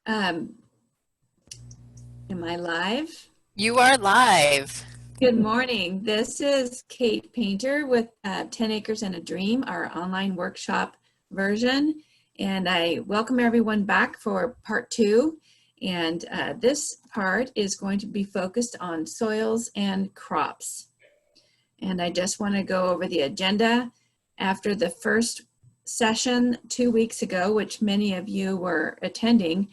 Um, am I live? You are live. Good morning. This is Kate Painter with 10 Acres and a Dream, our online workshop version. And I welcome everyone back for part 2. And this part is going to be focused on soils and crops. And I just want to go over the agenda. After the first session 2 weeks ago, which many of you were attending,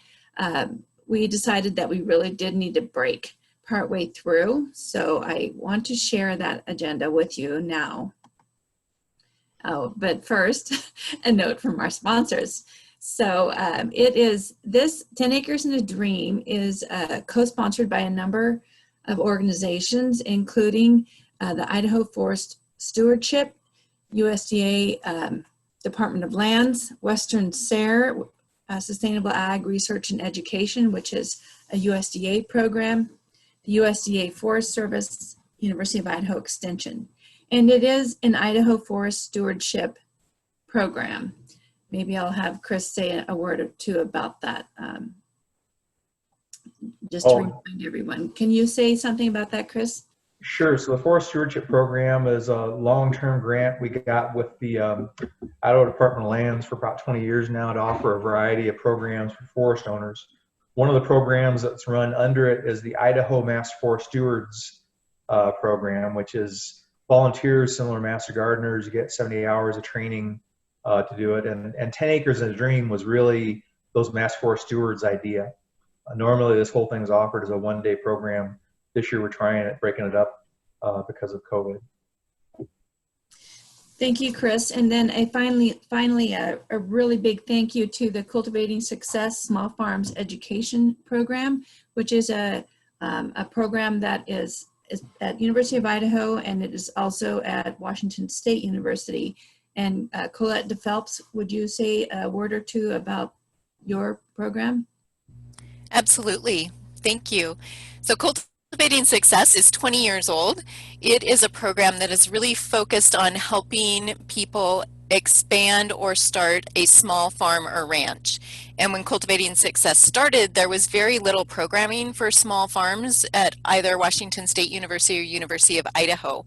we decided that we really did need to break partway through. So I want to share that agenda with you now. Oh, but first, a note from our sponsors. So it is this 10 Acres and a Dream is co-sponsored by a number of organizations, including the Idaho Forest Stewardship, USDA Department of Lands, Western SARE, Sustainable Ag Research and Education, which is a USDA program, the USDA Forest Service, University of Idaho Extension. And it is an Idaho Forest Stewardship program. Maybe I'll have Chris say a word or two about that, just to remind everyone. Can you say something about that, Chris? Sure. So the Forest Stewardship Program is a long-term grant we got with the Idaho Department of Lands for about 20 years now to offer a variety of programs for forest owners. One of the programs that's run under it is the Idaho Master Forest Stewards program, which is volunteers, similar to Master Gardeners. You get 70 hours of training to do it. And 10 Acres and a Dream was really those Master Forest Stewards idea. Normally, this whole thing is offered as a one-day program. This year we're trying it, breaking it up because of COVID. Thank you, Chris. And then finally, a really big thank you to the Cultivating Success Small Farms Education Program, which is a program that is at University of Idaho, and it is also at Washington State University. And Colette DePhelps, would you say a word or two about your program? Absolutely. Thank you. So Cultivating Success is 20 years old. It is a program that is really focused on helping people expand or start a small farm or ranch. And when Cultivating Success started, there was very little programming for small farms at either Washington State University or University of Idaho.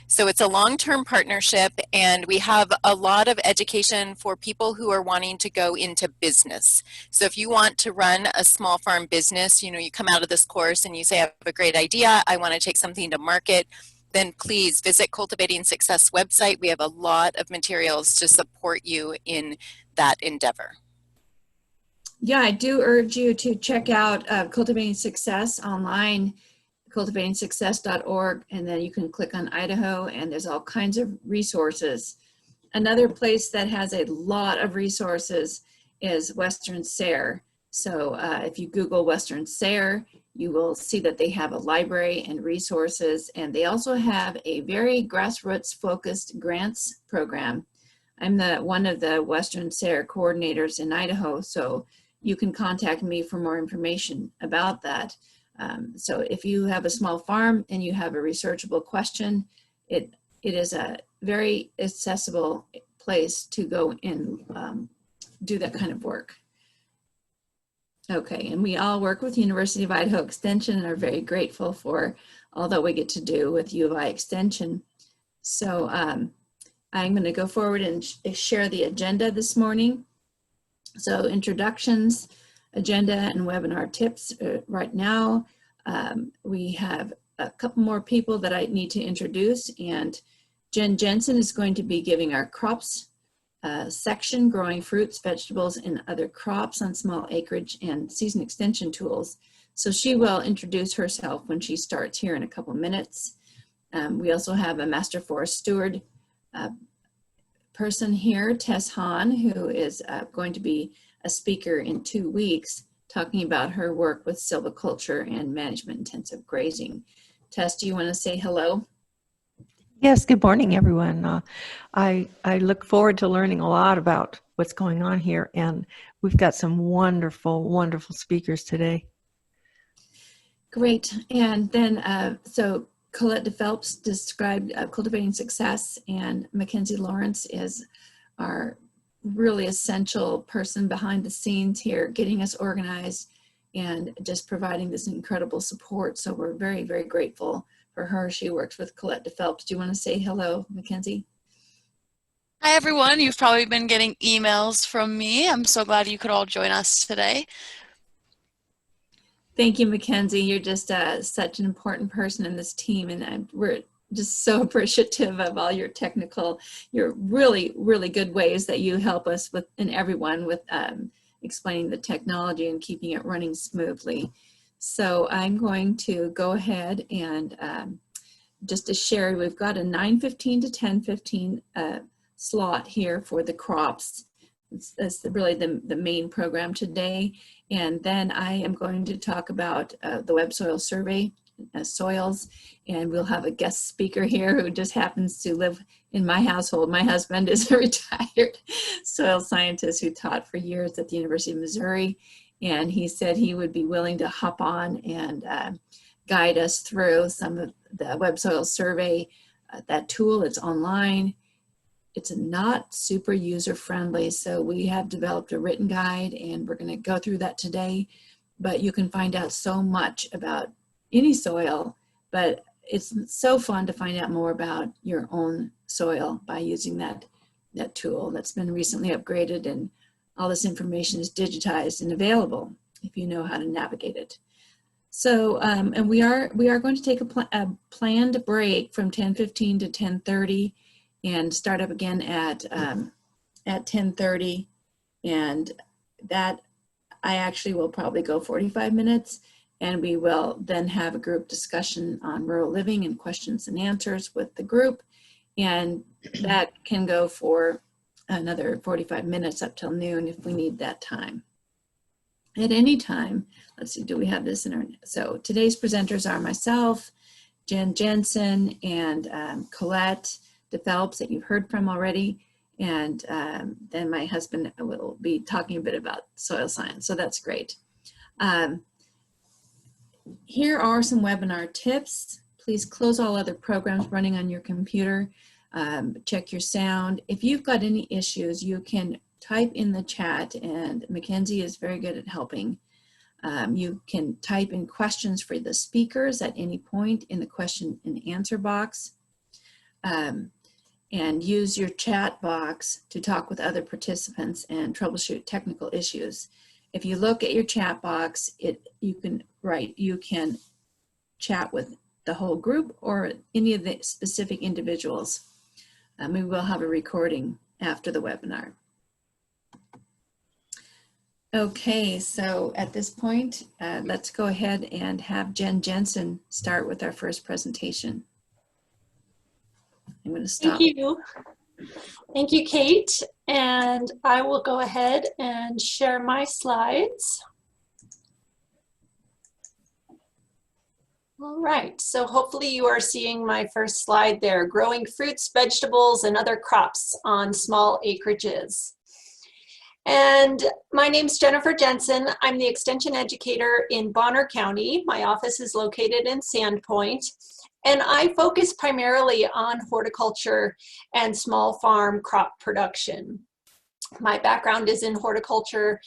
So it's a long-term partnership, and we have a lot of education for people who are wanting to go into business. So if you want to run a small farm business, you come out of this course and you say, I have a great idea, I want to take something to market, then please visit Cultivating Success website. We have a lot of materials to support you in that endeavor. Yeah, I do urge you to check out Cultivating Success online, cultivatingsuccess.org, and then you can click on Idaho, and there's all kinds of resources. Another place that has a lot of resources is Western SARE. So if you Google Western SARE, you will see that they have a library and resources, and they also have a very grassroots focused grants program. I'm one of the Western SARE coordinators in Idaho, so you can contact me for more information about that. So if you have a small farm and you have a researchable question, it is a very accessible place to go and do that kind of work. Okay, and we all work with University of Idaho Extension and are very grateful for all that we get to do with U of I Extension. So I'm going to go forward and share the agenda this morning. So introductions, agenda, and webinar tips. Right now, we have a couple more people that I need to introduce, and Jensen is going to be giving our crops section, growing fruits, vegetables, and other crops on small acreage and season extension tools. So she will introduce herself when she starts here in a couple minutes. We also have a Master Forest Steward person here, Tess Hahn, who is going to be a speaker in 2 weeks, talking about her work with silviculture and management intensive grazing. Tess, do you want to say hello? Yes, good morning, everyone. I look forward to learning a lot about what's going on here, and we've got some wonderful, wonderful speakers today. Great. And then, so Colette DePhelps described Cultivating Success, and Mackenzie Lawrence is our really essential person behind the scenes here, getting us organized and just providing this incredible support. So we're very, very grateful for her. She works with Colette DePhelps. Do you want to say hello, Mackenzie? Hi, everyone. You've probably been getting emails from me. I'm so glad you could all join us today. Thank you, Mackenzie. You're just such an important person in this team, and we're just so appreciative of all your really, really good ways that you help us with, and everyone with explaining the technology and keeping it running smoothly. So I'm going to go ahead and just to share, we've got a 9:15 to 10:15 slot here for the crops. That's really the main program today. And then I am going to talk about the web soil survey, soils, and we'll have a guest speaker here who just happens to live in my household. My husband is a retired soil scientist who taught for years at the University of Missouri, and he said he would be willing to hop on and guide us through some of the web soil survey. That tool, it's online. It's not super user friendly, so we have developed a written guide and we're going to go through that today. But you can find out so much about any soil, but it's so fun to find out more about your own soil by using that tool that's been recently upgraded, and all this information is digitized and available if you know how to navigate it. So, and we are going to take a planned break from 10:15 to 10:30 and start up again at 10:30, and that I actually will probably go 45 minutes, and we will then have a group discussion on rural living and questions and answers with the group, and that can go for another 45 minutes up till noon if we need that time. At any time, let's see, do we have this in our, so today's presenters are myself, Jensen, and Colette DePhelps that you've heard from already, and then my husband will be talking a bit about soil science, so that's great. Here are some webinar tips. Please close all other programs running on your computer. Check your sound. If you've got any issues, you can type in the chat, and Mackenzie is very good at helping. You can type in questions for the speakers at any point in the question and answer box. And use your chat box to talk with other participants and troubleshoot technical issues. If you look at your chat box, you can chat with the whole group or any of the specific individuals. We will have a recording after the webinar. Okay, so at this point, let's go ahead and have Jensen start with our first presentation. I'm going to stop. Thank you. Thank you, Kate. And I will go ahead and share my slides. All right, so hopefully you are seeing my first slide there, growing fruits, vegetables, and other crops on small acreages. And my name's Jennifer Jensen. I'm the extension educator in Bonner County. My office is located in Sandpoint. And I focus primarily on horticulture and small farm crop production. My background is in horticulture,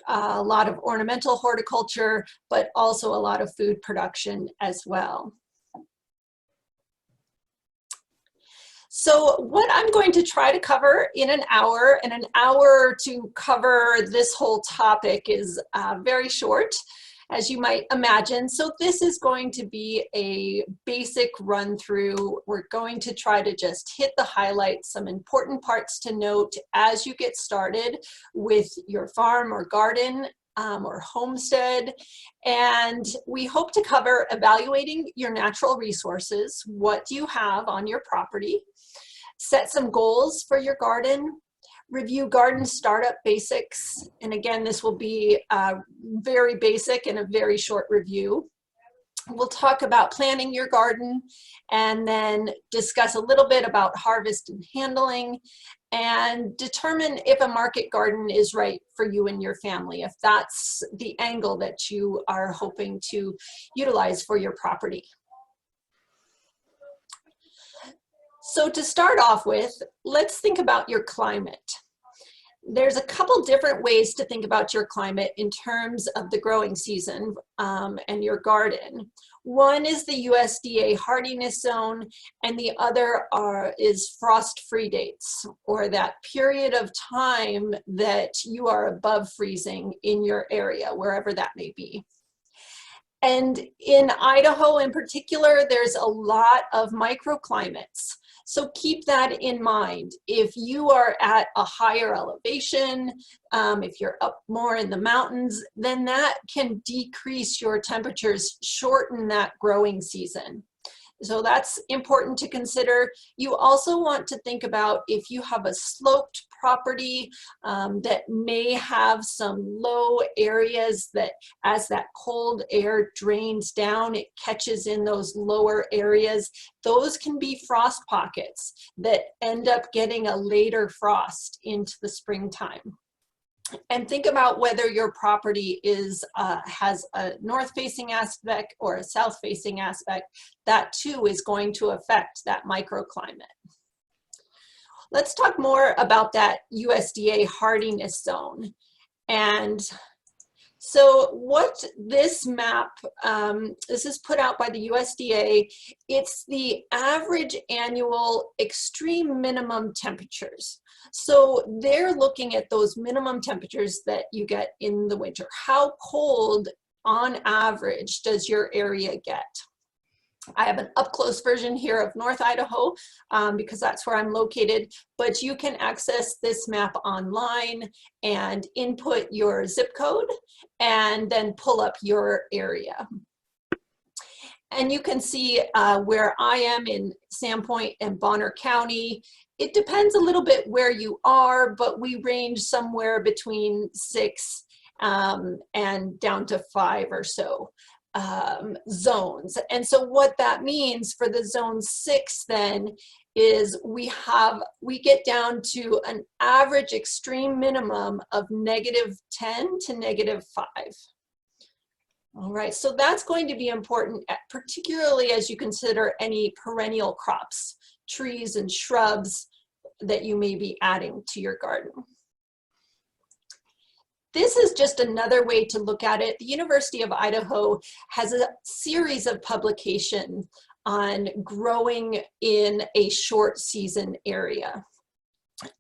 a lot of ornamental horticulture, but also a lot of food production as well. So what I'm going to try to cover in an hour, and an hour to cover this whole topic is very short, as you might imagine. So this is going to be a basic run through. We're going to try to just hit the highlights, some important parts to note as you get started with your farm or garden or homestead. And we hope to cover evaluating your natural resources. What do you have on your property? Set some goals for your garden. Review garden startup basics. And again, this will be very basic and a very short review. We'll talk about planning your garden and then discuss a little bit about harvest and handling and determine if a market garden is right for you and your family, if that's the angle that you are hoping to utilize for your property. So to start off with, let's think about your climate. There's a couple different ways to think about your climate in terms of the growing season and your garden. One is the USDA hardiness zone, and the other is frost-free dates, or that period of time that you are above freezing in your area, wherever that may be. And in Idaho in particular, there's a lot of microclimates. So keep that in mind. If you are at a higher elevation, if you're up more in the mountains, then that can decrease your temperatures, shorten that growing season. So that's important to consider. You also want to think about if you have a sloped property that may have some low areas that as that cold air drains down, it catches in those lower areas. Those can be frost pockets that end up getting a later frost into the springtime. And think about whether your property has a north-facing aspect or a south-facing aspect. That too is going to affect that microclimate. Let's talk more about that USDA hardiness zone. And so what this map, this is put out by the USDA, it's the average annual extreme minimum temperatures. So they're looking at those minimum temperatures that you get in the winter. How cold on average does your area get? I have an up-close version here of North Idaho because that's where I'm located, but you can access this map online and input your zip code and then pull up your area. And you can see where I am in Sandpoint and Bonner County. It depends a little bit where you are, but we range somewhere between 6 and down to 5 or so zones. And so what that means for the zone 6 then is we get down to an average extreme minimum of -10 to -5. All right, so that's going to be important, particularly as you consider any perennial crops, trees and shrubs that you may be adding to your garden. This is just another way to look at it. The University of Idaho has a series of publications on growing in a short season area.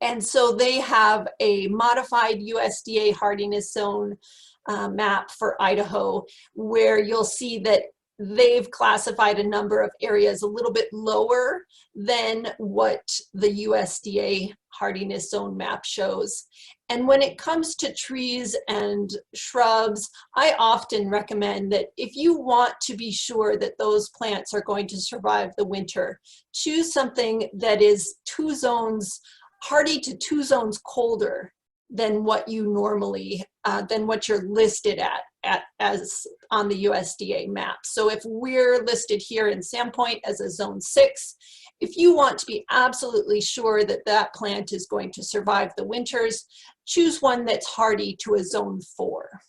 And so they have a modified USDA hardiness zone map for Idaho, where you'll see that they've classified a number of areas a little bit lower than what the USDA hardiness zone map shows. And when it comes to trees and shrubs, I often recommend that if you want to be sure that those plants are going to survive the winter, choose something that is 2 zones, hardy to 2 zones colder than what you normally, than what you're listed as on the USDA map. So if we're listed here in Sandpoint as a zone 6, if you want to be absolutely sure that that plant is going to survive the winters, choose one that's hardy to a zone 4.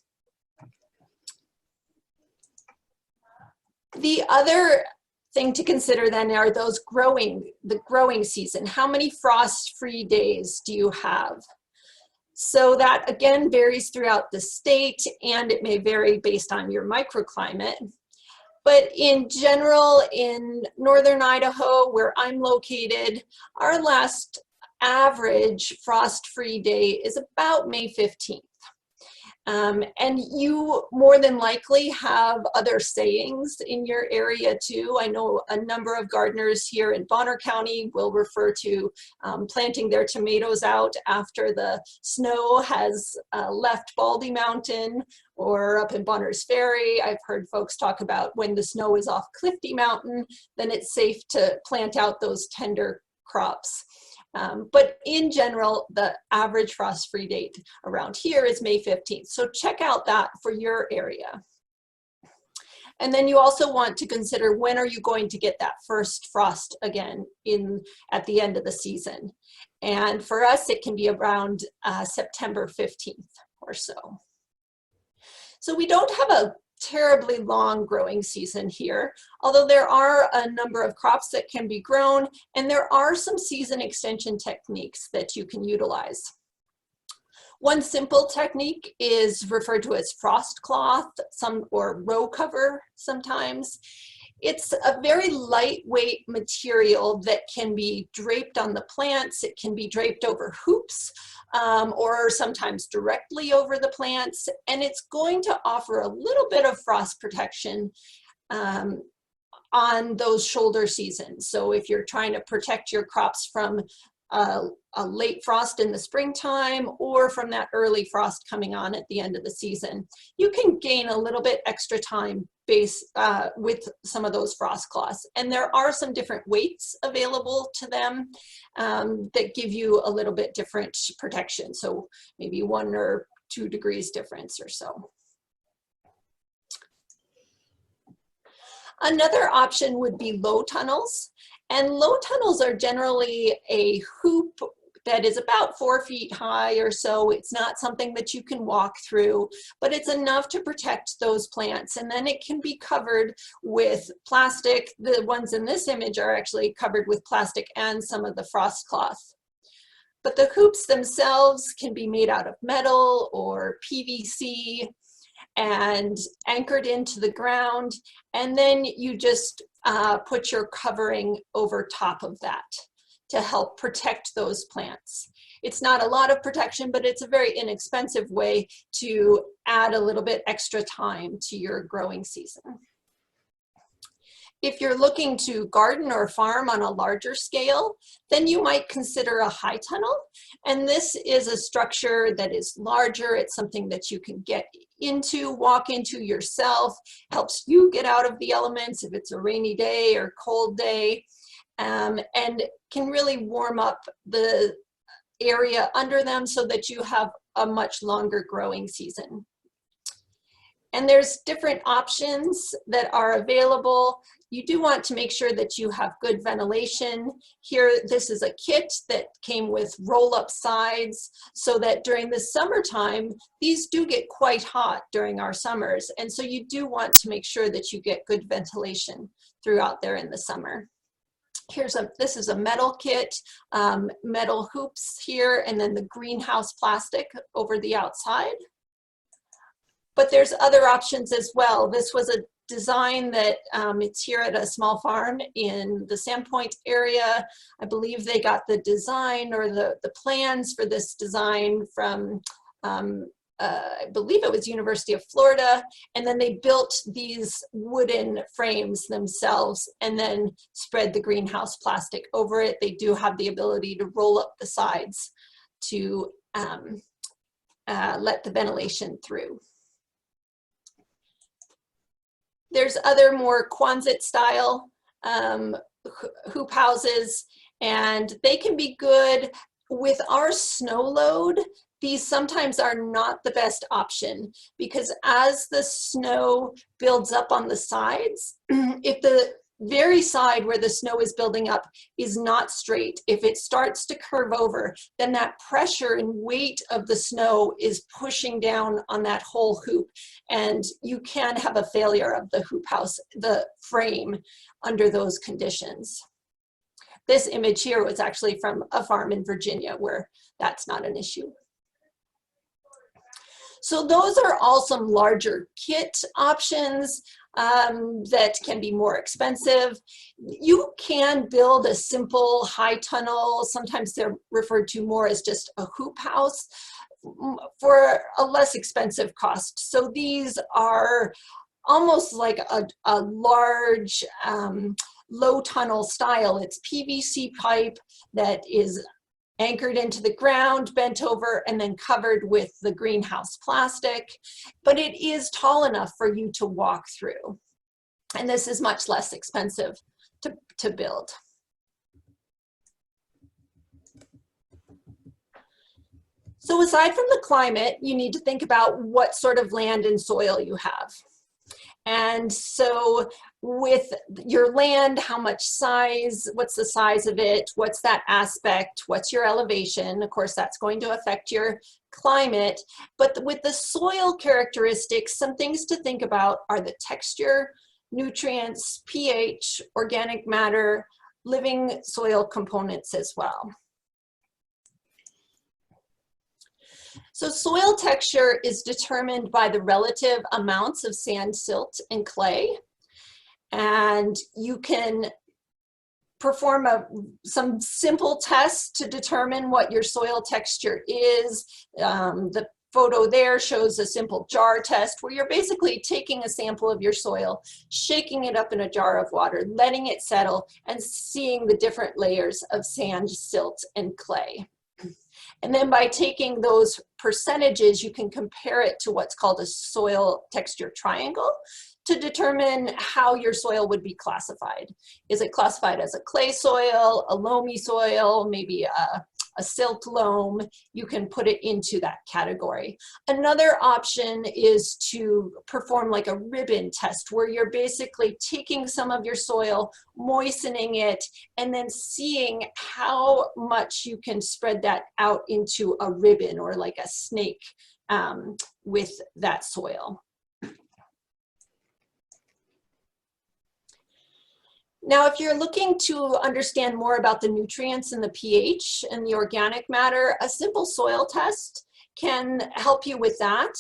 The other thing to consider then are those the growing season. How many frost-free days do you have? So that again varies throughout the state, and it may vary based on your microclimate. But in general, in northern Idaho, where I'm located, our last average frost-free day is about May 15th. And you more than likely have other sayings in your area too. I know a number of gardeners here in Bonner County will refer to planting their tomatoes out after the snow has left Baldy Mountain, or up in Bonner's Ferry. I've heard folks talk about when the snow is off Clifty Mountain, then it's safe to plant out those tender crops. But in general, the average frost-free date around here is May 15th. So check out that for your area. And then you also want to consider when are you going to get that first frost again at the end of the season. And for us, it can be around September 15th or so. So we don't have a terribly long growing season here, although there are a number of crops that can be grown, and there are some season extension techniques that you can utilize. One simple technique is referred to as frost cloth, or row cover sometimes. It's a very lightweight material that can be draped on the plants. It can be draped over hoops or sometimes directly over the plants. And it's going to offer a little bit of frost protection on those shoulder seasons. So if you're trying to protect your crops from a late frost in the springtime or from that early frost coming on at the end of the season, you can gain a little bit extra time with some of those frost cloths. And there are some different weights available to them that give you a little bit different protection. So maybe 1 or 2 degrees difference or so. Another option would be low tunnels. And low tunnels are generally a hoop that is about 4 feet high or so. It's not something that you can walk through, but it's enough to protect those plants. And then it can be covered with plastic. The ones in this image are actually covered with plastic and some of the frost cloth. But the hoops themselves can be made out of metal or PVC and anchored into the ground. And then you just put your covering over top of that to help protect those plants. It's not a lot of protection, but it's a very inexpensive way to add a little bit extra time to your growing season. If you're looking to garden or farm on a larger scale, then you might consider a high tunnel. And this is a structure that is larger. It's something that you can get into, walk into yourself, helps you get out of the elements if it's a rainy day or cold day, and can really warm up the area under them so that you have a much longer growing season. And there's different options that are available. You do want to make sure that you have good ventilation. Here, this is a kit that came with roll-up sides so that during the summertime, these do get quite hot during our summers. And so you do want to make sure that you get good ventilation throughout there in the summer. This is a metal kit, metal hoops here, and then the greenhouse plastic over the outside. But there's other options as well. This was a design that it's here at a small farm in the Sandpoint area. I believe they got the design or the plans for this design from, I believe it was University of Florida. And then they built these wooden frames themselves and then spread the greenhouse plastic over it. They do have the ability to roll up the sides to let the ventilation through. There's other more Quonset style hoop houses, and they can be good. With our snow load, these sometimes are not the best option because as the snow builds up on the sides, if the very side where the snow is building up is not straight, if it starts to curve over, then that pressure and weight of the snow is pushing down on that whole hoop, and you can have a failure of the hoop house, the frame, under those conditions. This image here was actually from a farm in Virginia where that's not an issue. So those are all some larger kit options that can be more expensive. You can build a simple high tunnel. Sometimes they're referred to more as just a hoop house for a less expensive cost. So these are almost like a large low tunnel style. It's PVC pipe that is anchored into the ground, bent over, and then covered with the greenhouse plastic. But it is tall enough for you to walk through. And this is much less expensive to build. So aside from the climate, you need to think about what sort of land and soil you have. And so with your land, how much size, what's the size of it, what's that aspect, what's your elevation? Of course, that's going to affect your climate. But with the soil characteristics, some things to think about are the texture, nutrients, pH, organic matter, living soil components as well. So soil texture is determined by the relative amounts of sand, silt, and clay. And you can perform some simple tests to determine what your soil texture is. The photo there shows a simple jar test where you're basically taking a sample of your soil, shaking it up in a jar of water, letting it settle, and seeing the different layers of sand, silt, and clay. And then by taking those percentages, you can compare it to what's called a soil texture triangle to determine how your soil would be classified. Is it classified as a clay soil, a loamy soil, maybe a silt loam? You can put it into that category. Another option is to perform like a ribbon test where you're basically taking some of your soil, moistening it, and then seeing how much you can spread that out into a ribbon or like a snake with that soil. Now, if you're looking to understand more about the nutrients and the pH and the organic matter, a simple soil test can help you with that.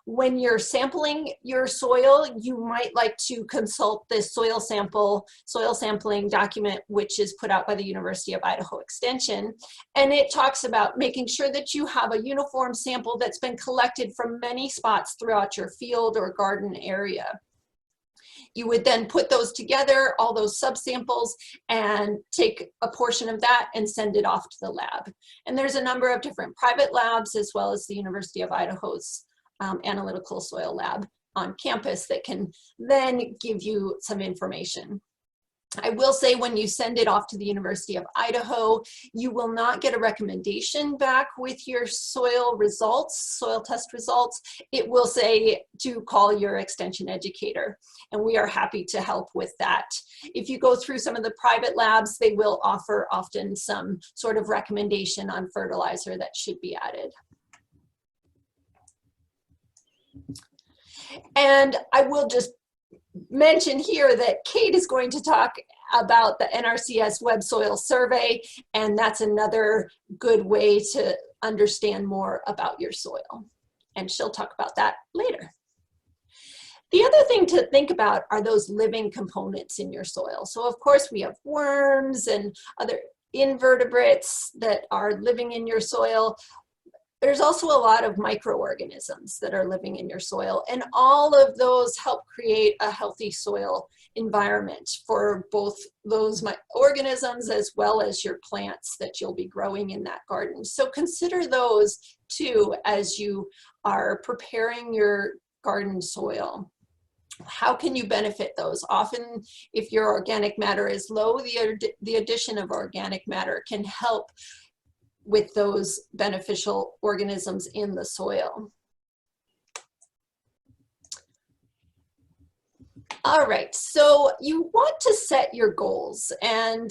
When you're sampling your soil, you might like to consult this soil sampling document, which is put out by the University of Idaho Extension. And it talks about making sure that you have a uniform sample that's been collected from many spots throughout your field or garden area. You would then put those together, all those subsamples, and take a portion of that and send it off to the lab. And there's a number of different private labs as well as the University of Idaho's analytical soil lab on campus that can then give you some information. I will say when you send it off to the University of Idaho, you will not get a recommendation back with your soil results, soil test results. It will say to call your extension educator, and we are happy to help with that. If you go through some of the private labs, they will offer often some sort of recommendation on fertilizer that should be added. And I will just mention here that Kate is going to talk about the NRCS Web Soil Survey, and that's another good way to understand more about your soil. And she'll talk about that later. The other thing to think about are those living components in your soil. So of course we have worms and other invertebrates that are living in your soil. There's also a lot of microorganisms that are living in your soil, and all of those help create a healthy soil environment for both those organisms as well as your plants that you'll be growing in that garden. So consider those too as you are preparing your garden soil. How can you benefit those? Often, if your organic matter is low, the addition of organic matter can help with those beneficial organisms in the soil. All right, so you want to set your goals, and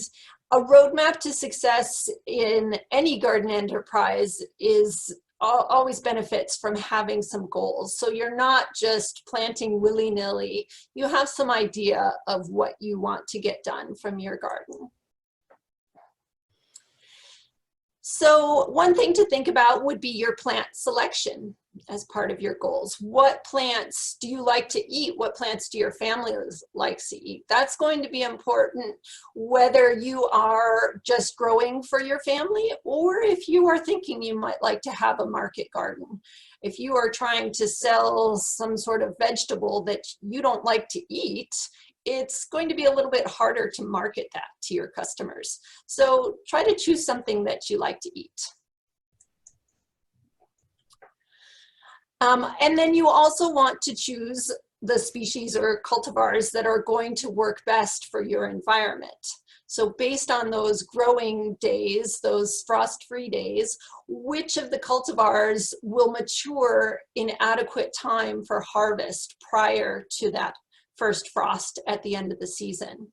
a roadmap to success in any garden enterprise is always benefits from having some goals. So you're not just planting willy-nilly, you have some idea of what you want to get done from your garden. So one thing to think about would be your plant selection as part of your goals. What plants do you like to eat? What plants do your family like to eat? That's going to be important whether you are just growing for your family or if you are thinking you might like to have a market garden. If you are trying to sell some sort of vegetable that you don't like to eat, it's going to be a little bit harder to market that to your customers. So try to choose something that you like to eat. And then you also want to choose the species or cultivars that are going to work best for your environment. So based on those growing days, those frost-free days, which of the cultivars will mature in adequate time for harvest prior to that first frost at the end of the season?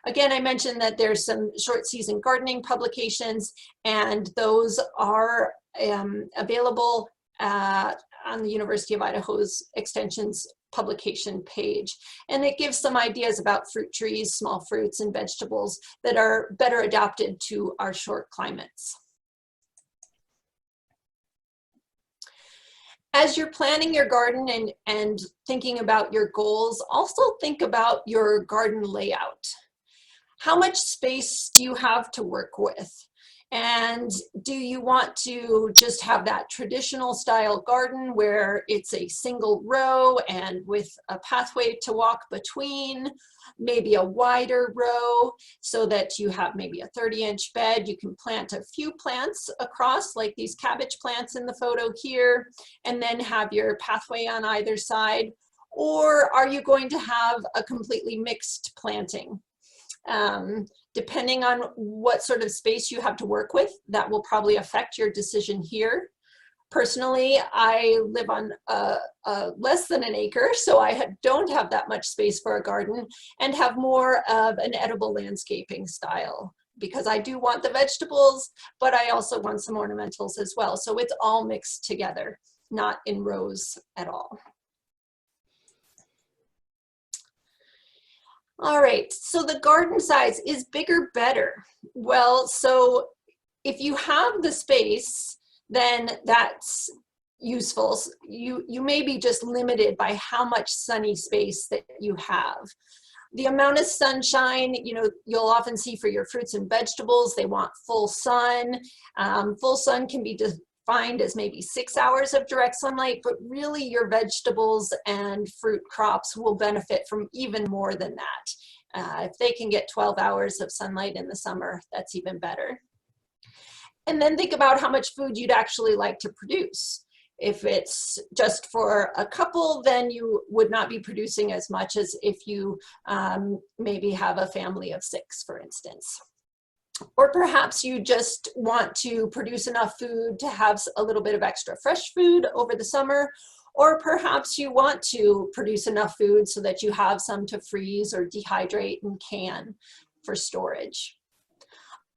Again, I mentioned that there's some short season gardening publications, and those are available on the University of Idaho's Extension's publication page. And it gives some ideas about fruit trees, small fruits, and vegetables that are better adapted to our short climates. As you're planning your garden and thinking about your goals, also think about your garden layout. How much space do you have to work with? And do you want to just have that traditional style garden where it's a single row and with a pathway to walk between, maybe a wider row so that you have maybe a 30-inch bed? You can plant a few plants across, like these cabbage plants in the photo here, and then have your pathway on either side. Or are you going to have a completely mixed planting? Depending on what sort of space you have to work with, that will probably affect your decision here. Personally, I live on less than an acre, so I don't have that much space for a garden and have more of an edible landscaping style, because I do want the vegetables, but I also want some ornamentals as well. So it's all mixed together, not in rows at all. All right, so the garden size, is bigger better? Well, so if you have the space, then that's useful. You may be just limited by how much sunny space that you have. The amount of sunshine, you know, you'll often see for your fruits and vegetables, they want full sun. Full sun can be defined as maybe 6 hours of direct sunlight, but really your vegetables and fruit crops will benefit from even more than that. If they can get 12 hours of sunlight in the summer, that's even better. And then think about how much food you'd actually like to produce. If it's just for a couple, then you would not be producing as much as if you maybe have a family of 6, for instance. Or perhaps you just want to produce enough food to have a little bit of extra fresh food over the summer. Or perhaps you want to produce enough food so that you have some to freeze or dehydrate and can for storage.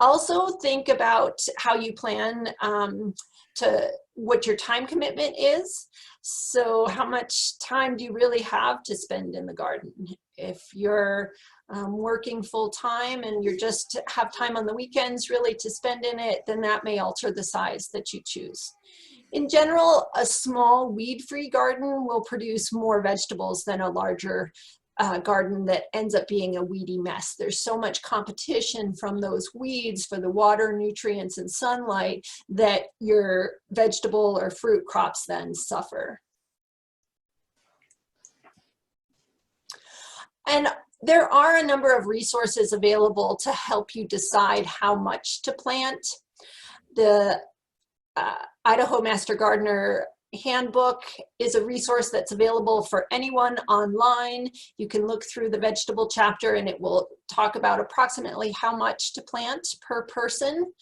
Also think about how you plan what your time commitment is. So how much time do you really have to spend in the garden? If you're working full time and you just have time on the weekends really to spend in it, then that may alter the size that you choose. In general, a small weed-free garden will produce more vegetables than a larger garden that ends up being a weedy mess. There's so much competition from those weeds for the water, nutrients, and sunlight that your vegetable or fruit crops then suffer. And there are a number of resources available to help you decide how much to plant. The Idaho Master Gardener Handbook is a resource that's available for anyone online. You can look through the vegetable chapter and it will talk about approximately how much to plant per person.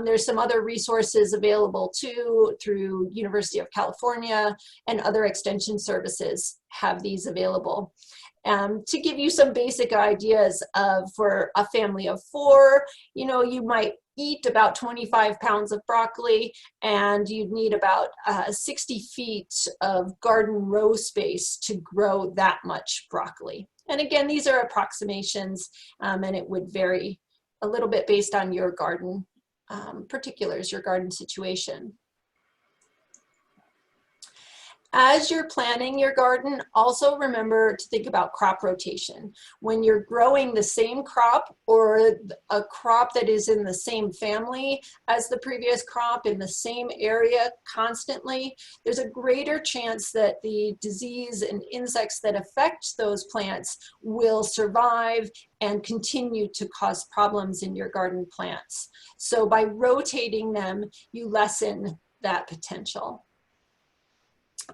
There's some other resources available too through University of California, and other extension services have these available. To give you some basic ideas of, for a family of 4, you know, you might eat about 25 pounds of broccoli, and you'd need about 60 feet of garden row space to grow that much broccoli. And again, these are approximations, and it would vary a little bit based on your garden particulars, your garden situation. As you're planning your garden, also remember to think about crop rotation. When you're growing the same crop or a crop that is in the same family as the previous crop in the same area constantly, there's a greater chance that the disease and insects that affect those plants will survive and continue to cause problems in your garden plants. So by rotating them, you lessen that potential.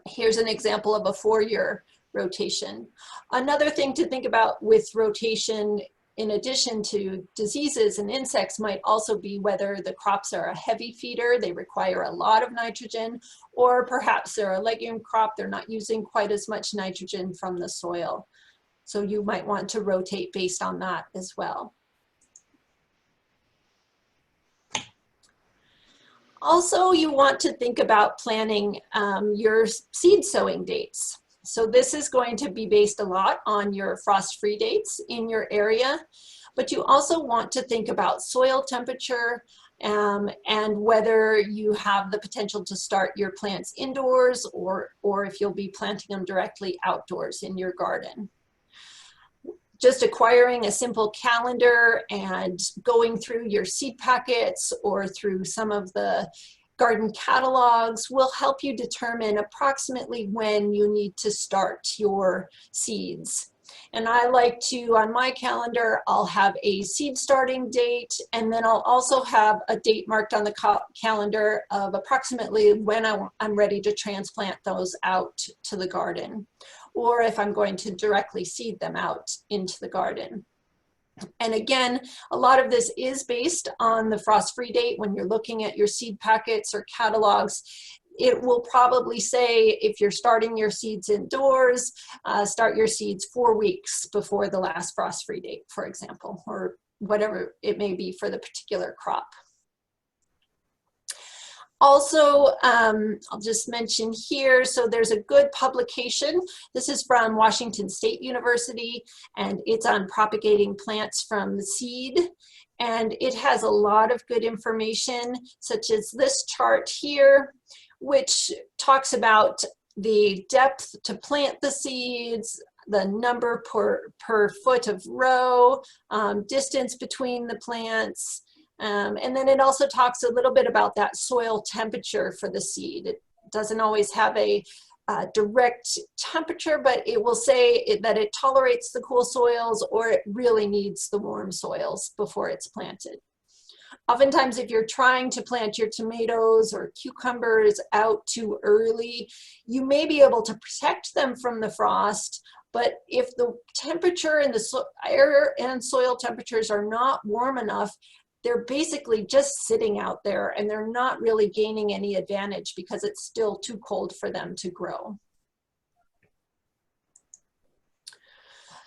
Here's an example of a 4-year rotation. Another thing to think about with rotation, in addition to diseases and insects, might also be whether the crops are a heavy feeder, they require a lot of nitrogen, or perhaps they're a legume crop, they're not using quite as much nitrogen from the soil. So you might want to rotate based on that as well. Also, you want to think about planning your seed sowing dates. So this is going to be based a lot on your frost-free dates in your area, but you also want to think about soil temperature, and whether you have the potential to start your plants indoors or if you'll be planting them directly outdoors in your garden. Just acquiring a simple calendar and going through your seed packets or through some of the garden catalogs will help you determine approximately when you need to start your seeds. And I like to, on my calendar, I'll have a seed starting date, and then I'll also have a date marked on the calendar of approximately when I'm ready to transplant those out to the garden, or if I'm going to directly seed them out into the garden. And again, a lot of this is based on the frost-free date. When you're looking at your seed packets or catalogs, it will probably say if you're starting your seeds indoors, start your seeds 4 weeks before the last frost-free date, for example, or whatever it may be for the particular crop. Also, I'll just mention here, so there's a good publication. This is from Washington State University, and it's on propagating plants from the seed. And it has a lot of good information, such as this chart here, which talks about the depth to plant the seeds, the number per foot of row, distance between the plants, and then it also talks a little bit about that soil temperature for the seed. It doesn't always have a direct temperature, but it will say that it tolerates the cool soils or it really needs the warm soils before it's planted. Oftentimes, if you're trying to plant your tomatoes or cucumbers out too early, you may be able to protect them from the frost, but if the temperature and the air and soil temperatures are not warm enough, they're basically just sitting out there and they're not really gaining any advantage because it's still too cold for them to grow.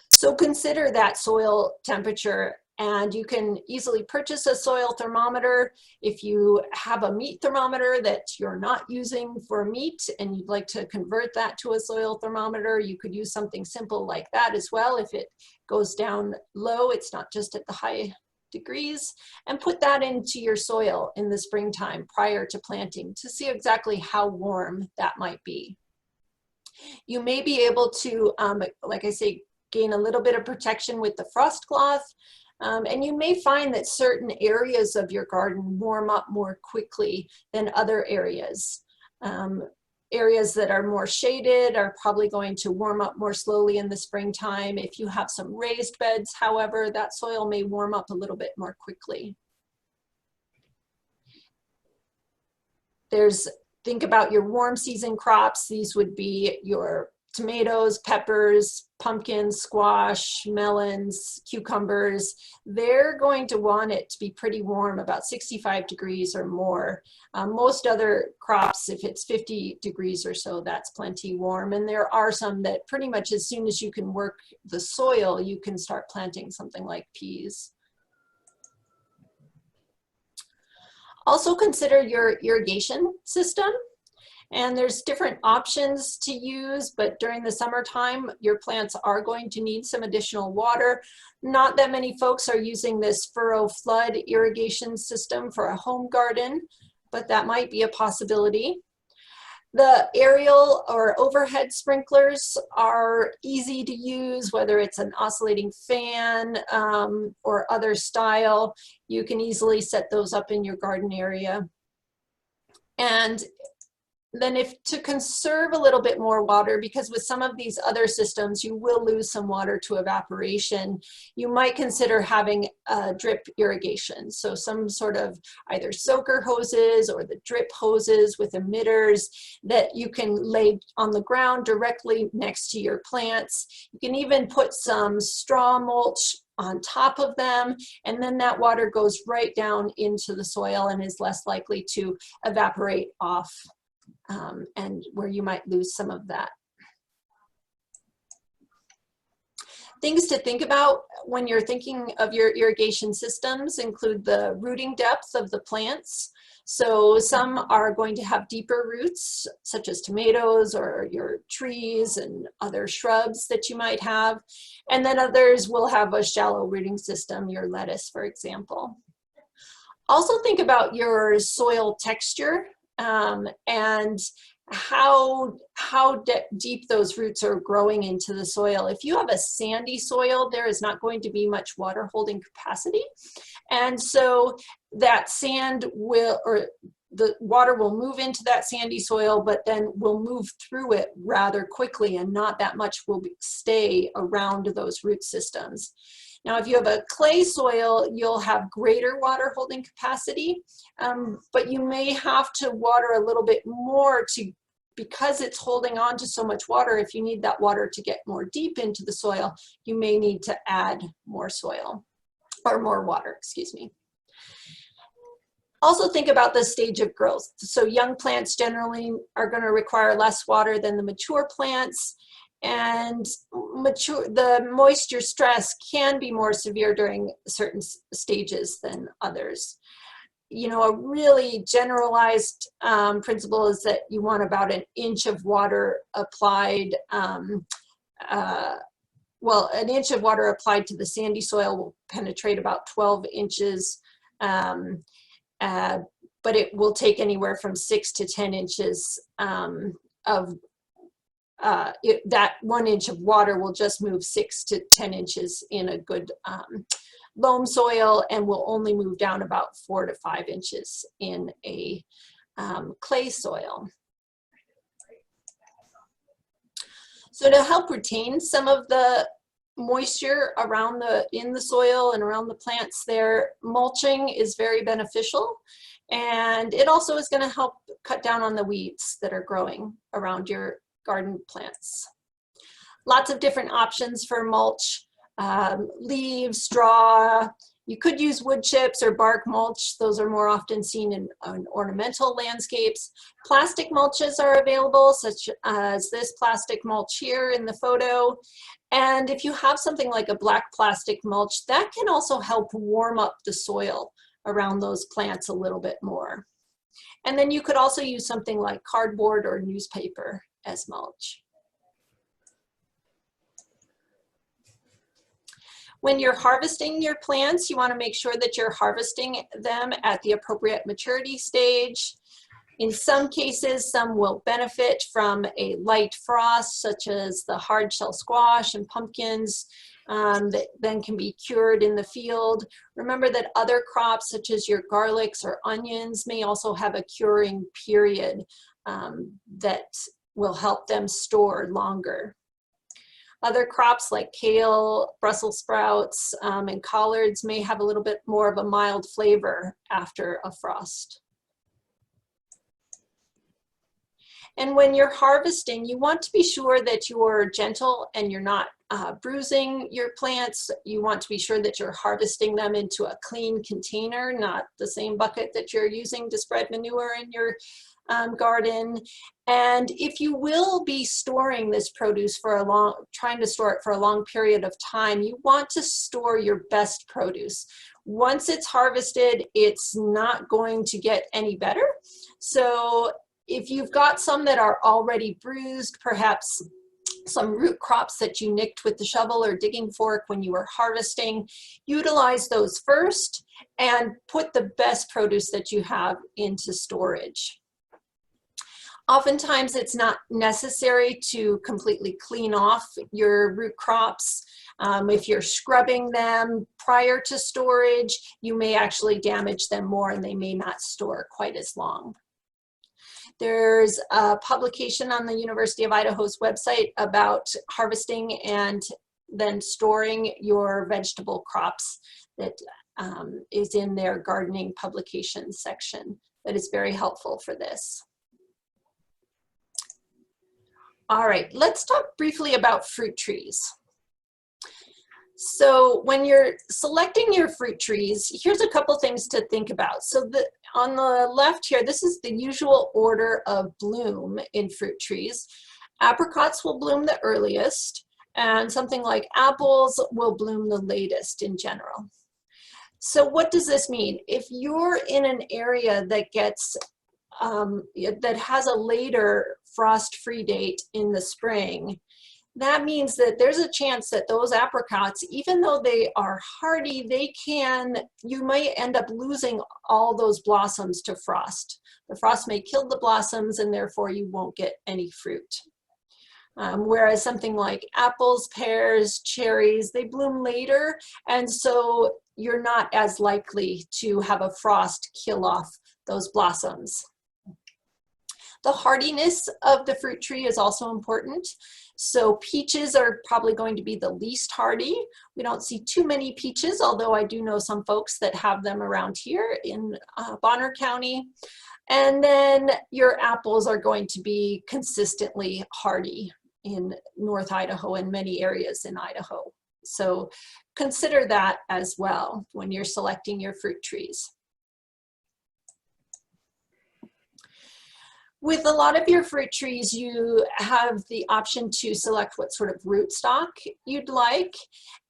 So consider that soil temperature, and you can easily purchase a soil thermometer. If you have a meat thermometer that you're not using for meat and you'd like to convert that to a soil thermometer, you could use something simple like that as well. If it goes down low, it's not just at the high degrees, and put that into your soil in the springtime prior to planting to see exactly how warm that might be. You may be able to, like I say, gain a little bit of protection with the frost cloth, and you may find that certain areas of your garden warm up more quickly than other areas. Areas that are more shaded are probably going to warm up more slowly in the springtime. If you have some raised beds, however, that soil may warm up a little bit more quickly. Think about your warm season crops. These would be your tomatoes, peppers, pumpkins, squash, melons, cucumbers. They're going to want it to be pretty warm, about 65 degrees or more. Most other crops, if it's 50 degrees or so, that's plenty warm. And there are some that pretty much as soon as you can work the soil, you can start planting something like peas. Also consider your irrigation system. And there's different options to use, but during the summertime, your plants are going to need some additional water. Not that many folks are using this furrow flood irrigation system for a home garden, but that might be a possibility. The aerial or overhead sprinklers are easy to use, whether it's an oscillating fan or other style. You can easily set those up in your garden area. And then to conserve a little bit more water, because with some of these other systems, you will lose some water to evaporation, you might consider having drip irrigation. So some sort of either soaker hoses or the drip hoses with emitters that you can lay on the ground directly next to your plants. You can even put some straw mulch on top of them, and then that water goes right down into the soil and is less likely to evaporate off. And where you might lose some of that. Things to think about when you're thinking of your irrigation systems include the rooting depth of the plants. So some are going to have deeper roots, such as tomatoes or your trees and other shrubs that you might have. And then others will have a shallow rooting system, your lettuce, for example. Also think about your soil texture and how deep those roots are growing into the soil. If you have a sandy soil, there is not going to be much water holding capacity. And so that sand will, or the water will move into that sandy soil, but then will move through it rather quickly, and not that much will stay around those root systems. Now, if you have a clay soil, you'll have greater water holding capacity, but you may have to water a little bit more because it's holding on to so much water. If you need that water to get more deep into the soil, you may need to add more soil, or more water, excuse me. Also think about the stage of growth. So young plants generally are going to require less water than the mature plants, and the moisture stress can be more severe during certain stages than others. You know, a really generalized principle is that you want about an inch of water applied. Well, an inch of water applied to the sandy soil will penetrate about 12 inches, but it will take anywhere from 6 to 10 inches that 1 inch of water will just move 6 to 10 inches in a good loam soil, and will only move down about 4 to 5 inches in a clay soil. So to help retain some of the moisture around in the soil and around the plants there, mulching is very beneficial, and it also is going to help cut down on the weeds that are growing around your garden plants. Lots of different options for mulch, leaves, straw. You could use wood chips or bark mulch. Those are more often seen in ornamental landscapes. Plastic mulches are available, such as this plastic mulch here in the photo. And if you have something like a black plastic mulch, that can also help warm up the soil around those plants a little bit more. And then you could also use something like cardboard or newspaper as mulch. When you're harvesting your plants, you want to make sure that you're harvesting them at the appropriate maturity stage. In some cases, some will benefit from a light frost, such as the hard shell squash and pumpkins that then can be cured in the field. Remember that other crops, such as your garlics or onions, may also have a curing period that will help them store longer. Other crops like kale, Brussels sprouts, and collards may have a little bit more of a mild flavor after a frost. And when you're harvesting, you want to be sure that you're gentle and you're not bruising your plants. You want to be sure that you're harvesting them into a clean container, not the same bucket that you're using to spread manure in your garden. And if you will be storing this produce for trying to store it for a long period of time, you want to store your best produce. Once it's harvested, it's not going to get any better. So if you've got some that are already bruised, perhaps some root crops that you nicked with the shovel or digging fork when you were harvesting, utilize those first and put the best produce that you have into storage. Oftentimes it's not necessary to completely clean off your root crops. If you're scrubbing them prior to storage, you may actually damage them more and they may not store quite as long. There's a publication on the University of Idaho's website about harvesting and then storing your vegetable crops that is in their gardening publications section. That is very helpful for this. All right, let's talk briefly about fruit trees. So when you're selecting your fruit trees, here's a couple things to think about. So on the left here, this is the usual order of bloom in fruit trees. Apricots will bloom the earliest, and something like apples will bloom the latest in general. So what does this mean? If you're in an area that gets that has a later frost-free date in the spring, that means that there's a chance that those apricots, even though they are hardy, you might end up losing all those blossoms to frost. The frost may kill the blossoms and therefore you won't get any fruit. Whereas something like apples, pears, cherries, they bloom later, and so you're not as likely to have a frost kill off those blossoms. The hardiness of the fruit tree is also important. So peaches are probably going to be the least hardy. We don't see too many peaches, although I do know some folks that have them around here in Bonner County. And then your apples are going to be consistently hardy in North Idaho and many areas in Idaho. So consider that as well when you're selecting your fruit trees. With a lot of your fruit trees, you have the option to select what sort of rootstock you'd like.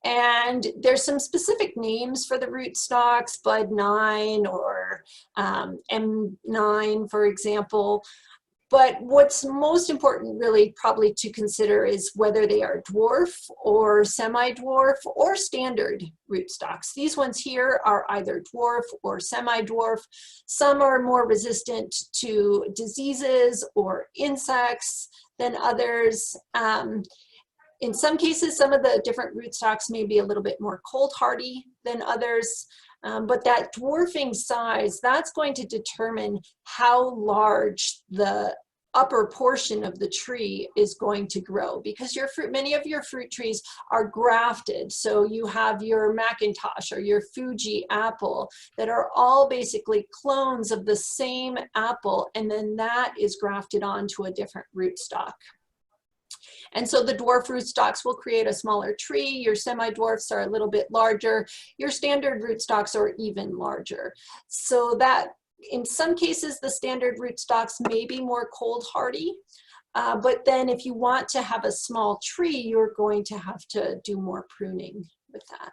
And there's some specific names for the rootstocks, Bud 9 or M9, for example. But what's most important really probably to consider is whether they are dwarf or semi-dwarf or standard rootstocks. These ones here are either dwarf or semi-dwarf. Some are more resistant to diseases or insects than others. In some cases, some of the different rootstocks may be a little bit more cold hardy than others. But that dwarfing size, that's going to determine how large the upper portion of the tree is going to grow, because many of your fruit trees are grafted. So you have your Macintosh or your Fuji apple that are all basically clones of the same apple, and then that is grafted onto a different rootstock. And so the dwarf rootstocks will create a smaller tree. Your semi-dwarfs are a little bit larger. Your standard rootstocks are even larger. So that in some cases, the standard rootstocks may be more cold hardy. But then if you want to have a small tree, you're going to have to do more pruning with that.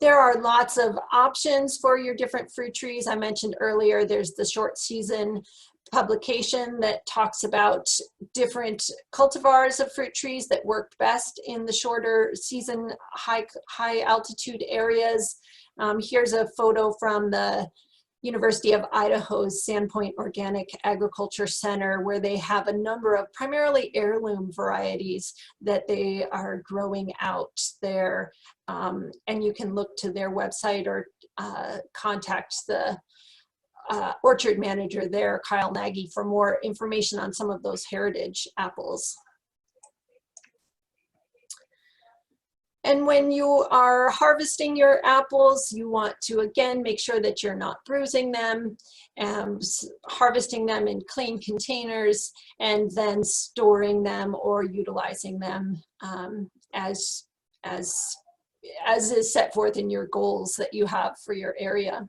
There are lots of options for your different fruit trees. I mentioned earlier, there's the short season publication that talks about different cultivars of fruit trees that worked best in the shorter season, high altitude areas. Here's a photo from the University of Idaho's Sandpoint Organic Agriculture Center, where they have a number of primarily heirloom varieties that they are growing out there. And you can look to their website or contact the orchard manager there, Kyle Nagy, for more information on some of those heritage apples. And when you are harvesting your apples, you want to, again, make sure that you're not bruising them, harvesting them in clean containers, and then storing them or utilizing them as is set forth in your goals that you have for your area.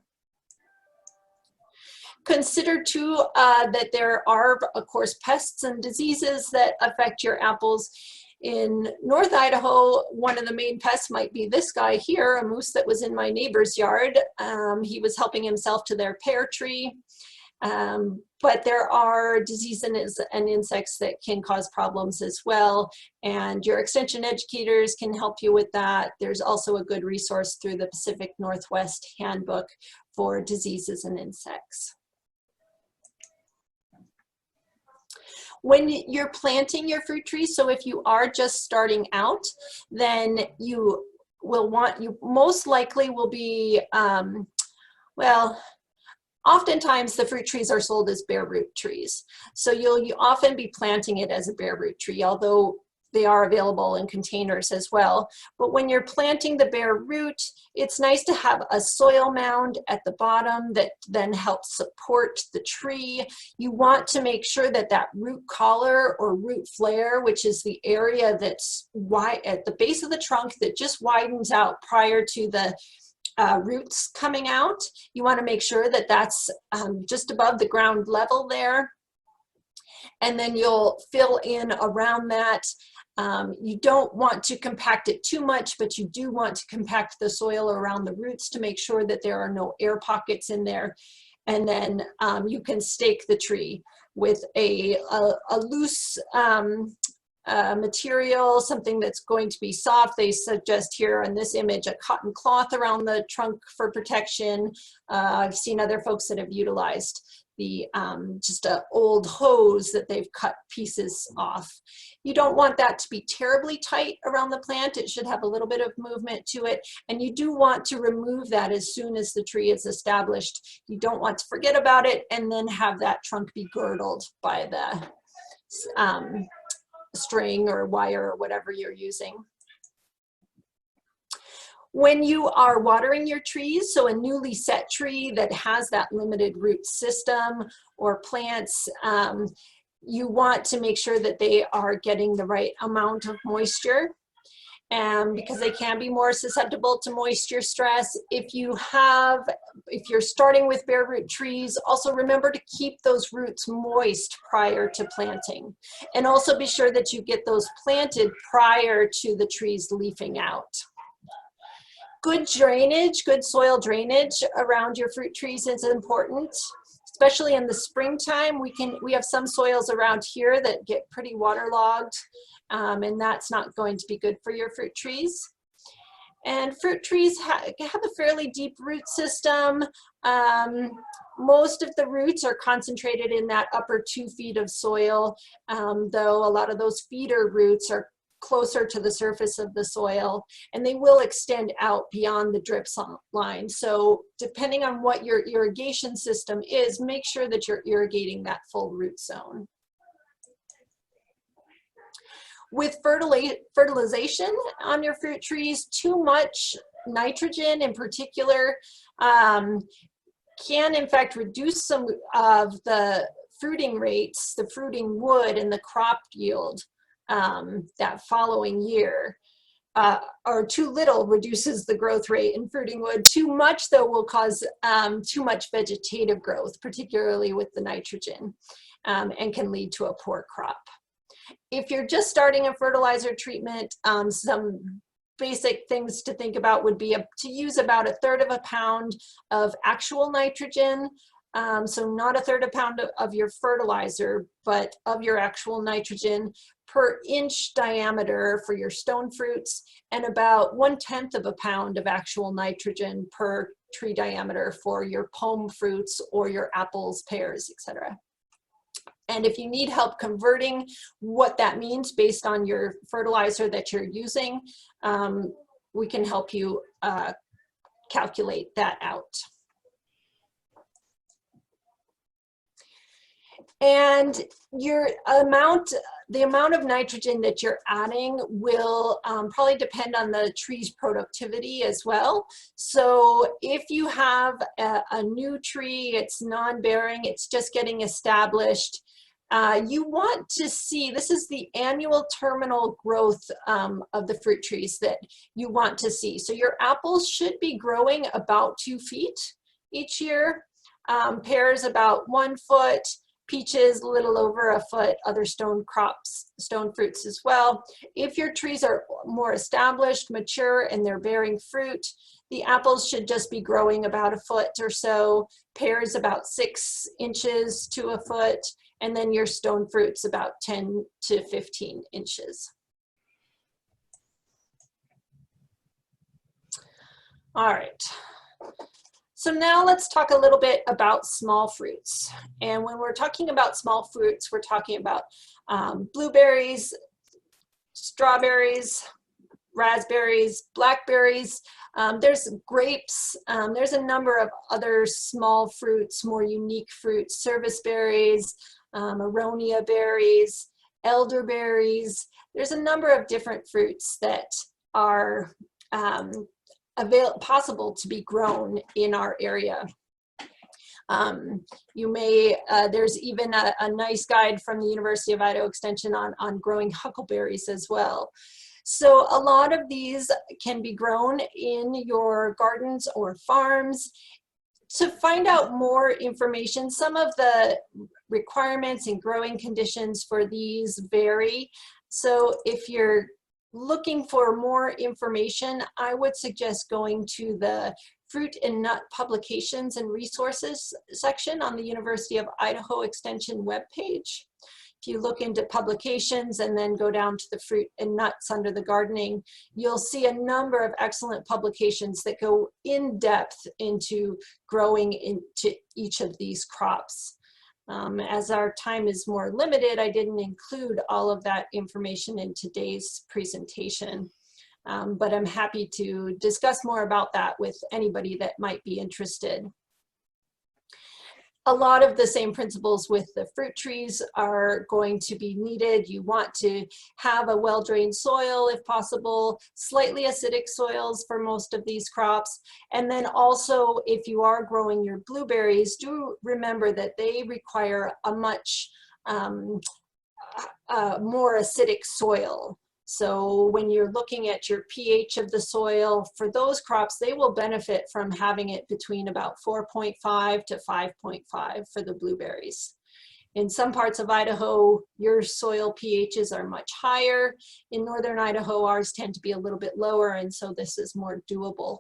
Consider too that there are, of course, pests and diseases that affect your apples. In North Idaho, one of the main pests might be this guy here, a moose that was in my neighbor's yard. He was helping himself to their pear tree. But there are diseases and insects that can cause problems as well. And your extension educators can help you with that. There's also a good resource through the Pacific Northwest Handbook for diseases and insects. When you're planting your fruit trees, so if you are just starting out, then you most likely will be, well, oftentimes the fruit trees are sold as bare root trees. So you'll often be planting it as a bare root tree, although they are available in containers as well. But when you're planting the bare root, it's nice to have a soil mound at the bottom that then helps support the tree. You want to make sure that that root collar or root flare, which is the area that's wide at the base of the trunk that just widens out prior to the roots coming out, you want to make sure that that's just above the ground level there. And then you'll fill in around that. You don't want to compact it too much, but you do want to compact the soil around the roots to make sure that there are no air pockets in there. And then you can stake the tree. with a loose material, something that's going to be soft. They suggest here in this image a cotton cloth around the trunk for protection. I've seen other folks that have utilized the just an old hose that they've cut pieces off. You don't want that to be terribly tight around the plant. It should have a little bit of movement to it, and you do want to remove that as soon as the tree is established. You don't want to forget about it and then have that trunk be girdled by the string or wire or whatever you're using. When you are watering your trees, so a newly set tree that has that limited root system or plants, you want to make sure that they are getting the right amount of moisture, because they can be more susceptible to moisture stress. If you're starting with bare root trees, also remember to keep those roots moist prior to planting, and also be sure that you get those planted prior to the trees leafing out. Good drainage, good soil drainage around your fruit trees is important, especially in the springtime. We have some soils around here that get pretty waterlogged, and that's not going to be good for your fruit trees. And fruit trees have a fairly deep root system. Most of the roots are concentrated in that upper 2 feet of soil, though a lot of those feeder roots are closer to the surface of the soil, and they will extend out beyond the drip line. So depending on what your irrigation system is, make sure that you're irrigating that full root zone. With fertilization on your fruit trees, too much nitrogen in particular can in fact reduce some of the fruiting rates, the fruiting wood, and the crop yield that following year. Or too little reduces the growth rate in fruiting wood. Too much, though, will cause too much vegetative growth, particularly with the nitrogen, and can lead to a poor crop. If you're just starting a fertilizer treatment, some basic things to think about would be to use about 1/3 of a pound of actual nitrogen. So not 1/3 of a pound of your fertilizer, but of your actual nitrogen per inch diameter for your stone fruits, and about 1/10 of a pound of actual nitrogen per tree diameter for your pome fruits or your apples, pears, etc. And if you need help converting what that means based on your fertilizer that you're using, we can help you calculate that out. And the amount of nitrogen that you're adding will probably depend on the tree's productivity as well. So if you have a new tree, it's non-bearing, it's just getting established, you want to see, this is the annual terminal growth of the fruit trees that you want to see. So your apples should be growing about 2 feet each year, pears about 1 foot, peaches a little over 1 foot, other stone crops, stone fruits as well. If your trees are more established, mature, and they're bearing fruit, the apples should just be growing about 1 foot or so, pears about 6 inches to 1 foot, and then your stone fruits about 10 to 15 inches. All right. So now let's talk a little bit about small fruits. And when we're talking about small fruits, we're talking about blueberries, strawberries, raspberries, blackberries. There's grapes. There's a number of other small fruits, more unique fruits, service berries, aronia berries, elderberries. There's a number of different fruits that are possible to be grown in our area. There's even a nice guide from the University of Idaho Extension on growing huckleberries as well. So a lot of these can be grown in your gardens or farms. To find out more information, some of the requirements and growing conditions for these vary. So if you're looking for more information, I would suggest going to the Fruit and Nut Publications and Resources section on the University of Idaho Extension webpage. If you look into publications and then go down to the fruit and nuts under the gardening, you'll see a number of excellent publications that go in depth into growing into each of these crops. As our time is more limited, I didn't include all of that information in today's presentation, but I'm happy to discuss more about that with anybody that might be interested. A lot of the same principles with the fruit trees are going to be needed. You want to have a well-drained soil if possible, slightly acidic soils for most of these crops. And then also, if you are growing your blueberries, do remember that they require a much more acidic soil. So when you're looking at your pH of the soil, for those crops, they will benefit from having it between about 4.5 to 5.5 for the blueberries. In some parts of Idaho, your soil pHs are much higher. In northern Idaho, ours tend to be a little bit lower, and so this is more doable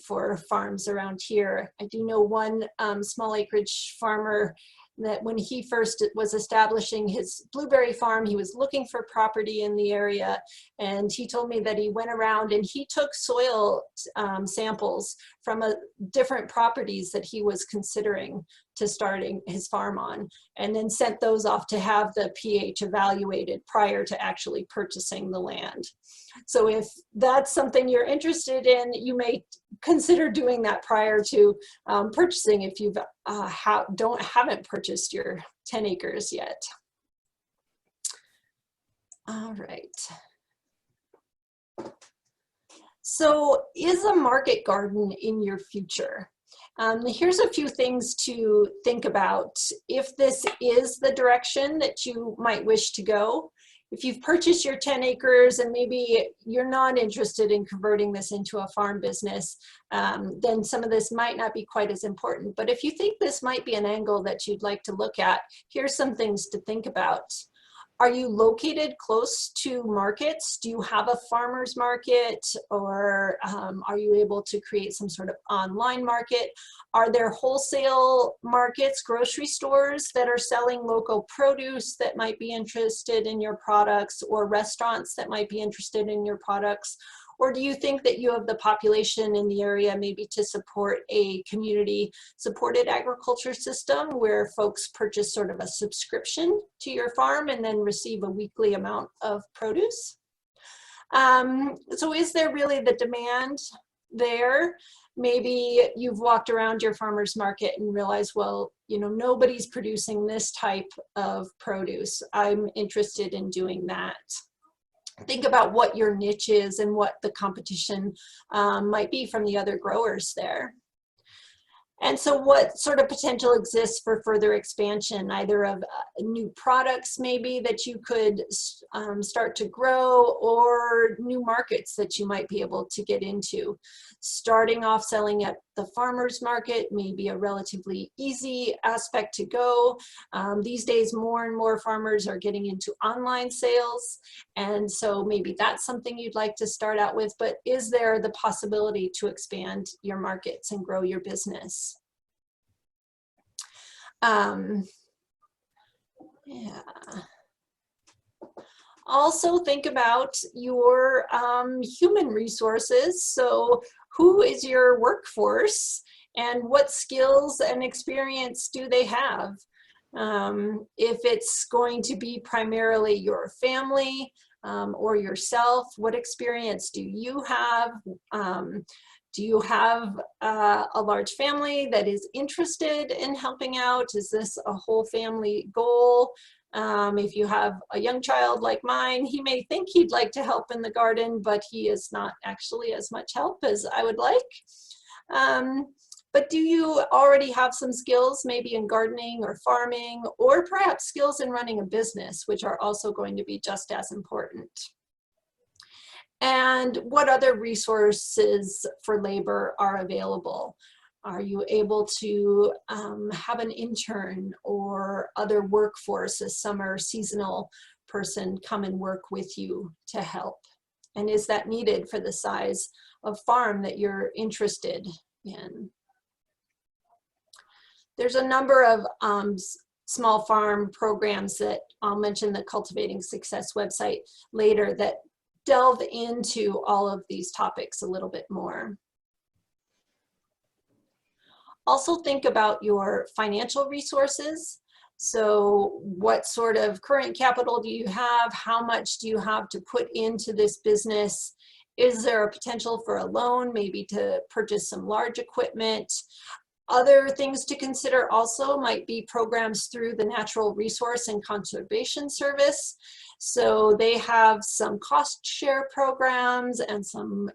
for farms around here. I do know one small acreage farmer that when he first was establishing his blueberry farm, he was looking for property in the area, and he told me that he went around and he took soil samples from different properties that he was considering to starting his farm on, and then sent those off to have the pH evaluated prior to actually purchasing the land. So if that's something you're interested in, you may consider doing that prior to purchasing if you haven't purchased your 10 acres yet. All right. So is a market garden in your future? Here's a few things to think about if this is the direction that you might wish to go. If you've purchased your 10 acres and maybe you're not interested in converting this into a farm business, then some of this might not be quite as important. But if you think this might be an angle that you'd like to look at, here's some things to think about. Are you located close to markets? Do you have a farmer's market, or are you able to create some sort of online market? Are there wholesale markets, grocery stores that are selling local produce that might be interested in your products, or restaurants that might be interested in your products? Or do you think that you have the population in the area maybe to support a community-supported agriculture system where folks purchase sort of a subscription to your farm and then receive a weekly amount of produce? So is there really the demand there? Maybe you've walked around your farmer's market and realized, well, you know, nobody's producing this type of produce. I'm interested in doing that. Think about what your niche is and what the competition might be from the other growers there. And so what sort of potential exists for further expansion, either of new products maybe that you could start to grow, or new markets that you might be able to get into. Starting off selling at the farmer's market may be a relatively easy aspect to go. These days, more and more farmers are getting into online sales, and so maybe that's something you'd like to start out with. But is there the possibility to expand your markets and grow your business? Yeah. Also think about your human resources. So who is your workforce and what skills and experience do they have? If it's going to be primarily your family or yourself, what experience do you have? Do you have a large family that is interested in helping out? Is this a whole family goal? If you have a young child like mine, he may think he'd like to help in the garden, but he is not actually as much help as I would like. But do you already have some skills, maybe in gardening or farming, or perhaps skills in running a business, which are also going to be just as important? And what other resources for labor are available? Are you able to have an intern or other workforce, a summer seasonal person, come and work with you to help? And is that needed for the size farm that you're interested in. There's a number of small farm programs that I'll mention the Cultivating Success website later that delve into all of these topics a little bit more. Also think about your financial resources. So what sort of current capital do you have? How much do you have to put into this business? Is there a potential for a loan, maybe to purchase some large equipment? Other things to consider also might be programs through the Natural Resource and Conservation Service. So they have some cost share programs and some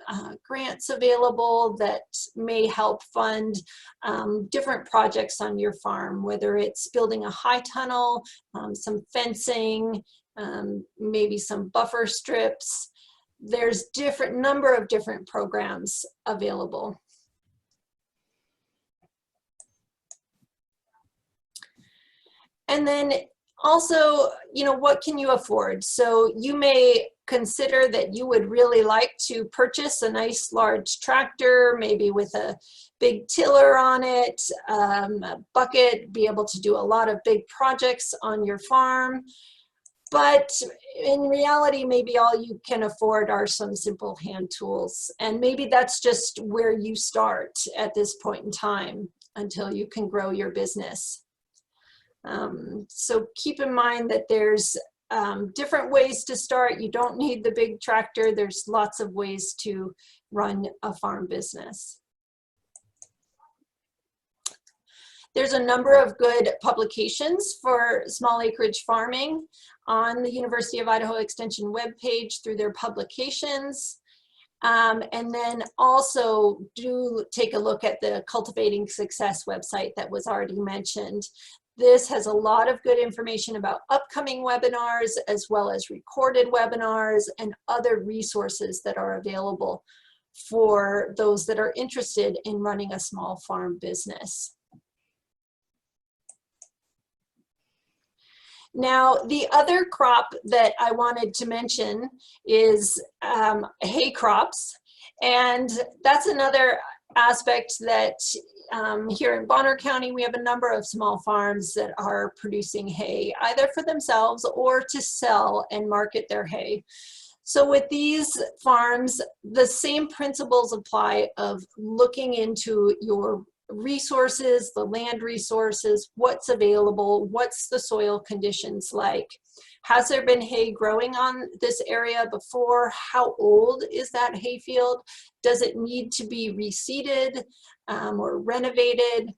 grants available that may help fund different projects on your farm, whether it's building a high tunnel, some fencing, maybe some buffer strips. There's number of different programs available. And then also, you know, what can you afford? So you may consider that you would really like to purchase a nice large tractor, maybe with a big tiller on it, a bucket, be able to do a lot of big projects on your farm. But in reality, maybe all you can afford are some simple hand tools. And maybe that's just where you start at this point in time until you can grow your business. So keep in mind that there's different ways to start. You don't need the big tractor. There's lots of ways to run a farm business. There's a number of good publications for small acreage farming on the University of Idaho Extension webpage through their publications. And then also do take a look at the Cultivating Success website that was already mentioned. This has a lot of good information about upcoming webinars, as well as recorded webinars and other resources that are available for those that are interested in running a small farm business. Now, the other crop that I wanted to mention is hay crops. And that's another aspect that here in Bonner County, we have a number of small farms that are producing hay, either for themselves or to sell and market their hay. So with these farms, the same principles apply of looking into your resources, the land resources, what's available, what's the soil conditions like. Has there been hay growing on this area before? How old is that hay field? Does it need to be reseeded or renovated?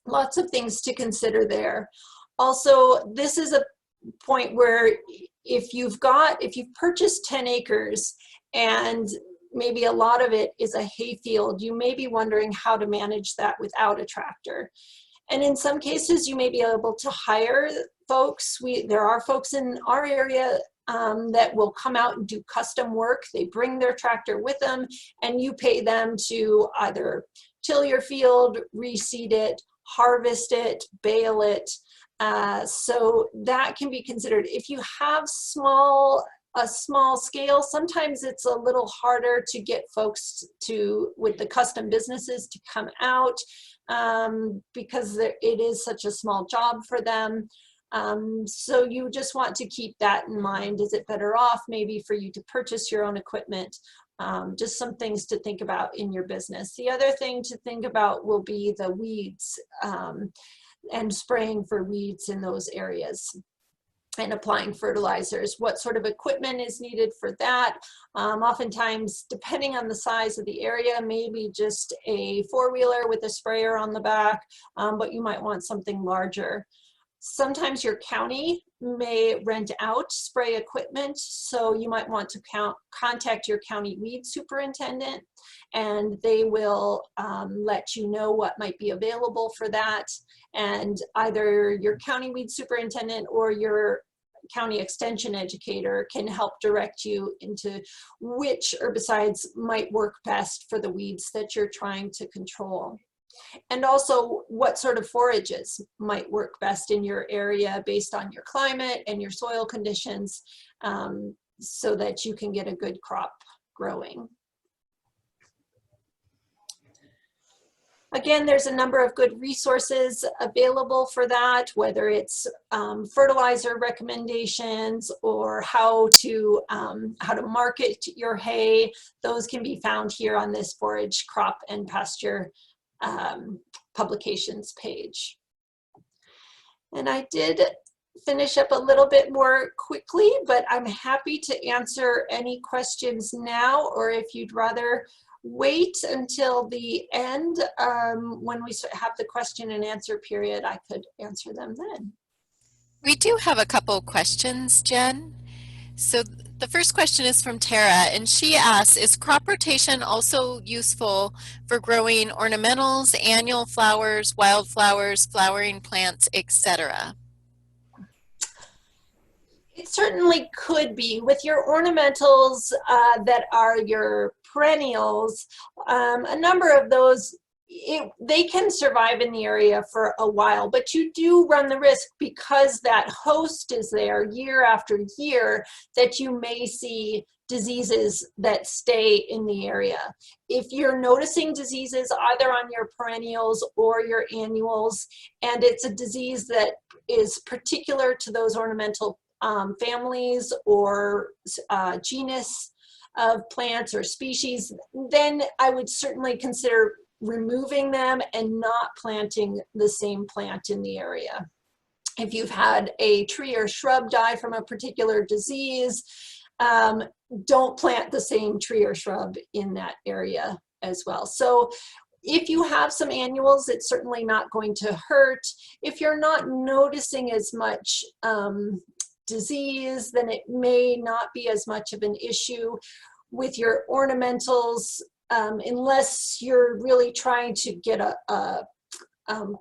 Lots of things to consider there. Also, this is a point where if you've purchased 10 acres and maybe a lot of it is a hay field, you may be wondering how to manage that without a tractor. And in some cases, you may be able to hire folks. There are folks in our area that will come out and do custom work. They bring their tractor with them, and you pay them to either till your field, reseed it, harvest it, bale it. So that can be considered. If you have a small scale, sometimes it's a little harder to get folks with the custom businesses to come out because it is such a small job for them. So you just want to keep that in mind. Is it better off maybe for you to purchase your own equipment? Just some things to think about in your business. The other thing to think about will be the weeds and spraying for weeds in those areas, and applying fertilizers. What sort of equipment is needed for that? Oftentimes, depending on the size of the area, maybe just a four-wheeler with a sprayer on the back, but you might want something larger. Sometimes your county may rent out spray equipment, so you might want to contact your county weed superintendent, and they will let you know what might be available for that. And either your county weed superintendent or your county extension educator can help direct you into which herbicides might work best for the weeds that you're trying to control. And also what sort of forages might work best in your area based on your climate and your soil conditions, so that you can get a good crop growing. Again, there's a number of good resources available for that, whether it's fertilizer recommendations or how to market your hay. Those can be found here on this Forage, Crop, and Pasture publications page. And I did finish up a little bit more quickly, but I'm happy to answer any questions now, or if you'd rather wait until the end when we have the question and answer period, I could answer them then. We do have a couple questions, Jen. So the first question is from Tara, and she asks, is crop rotation also useful for growing ornamentals, annual flowers, wildflowers, flowering plants, etc.? It certainly could be. With your ornamentals that are your perennials, a number of those, they can survive in the area for a while, but you do run the risk, because that host is there year after year, that you may see diseases that stay in the area. If you're noticing diseases either on your perennials or your annuals, and it's a disease that is particular to those ornamental families or genus of plants or species, then I would certainly consider removing them and not planting the same plant in the area. If you've had a tree or shrub die from a particular disease, don't plant the same tree or shrub in that area as well. So if you have some annuals, it's certainly not going to hurt. If you're not noticing as much disease, then it may not be as much of an issue. With your ornamentals, unless you're really trying to get a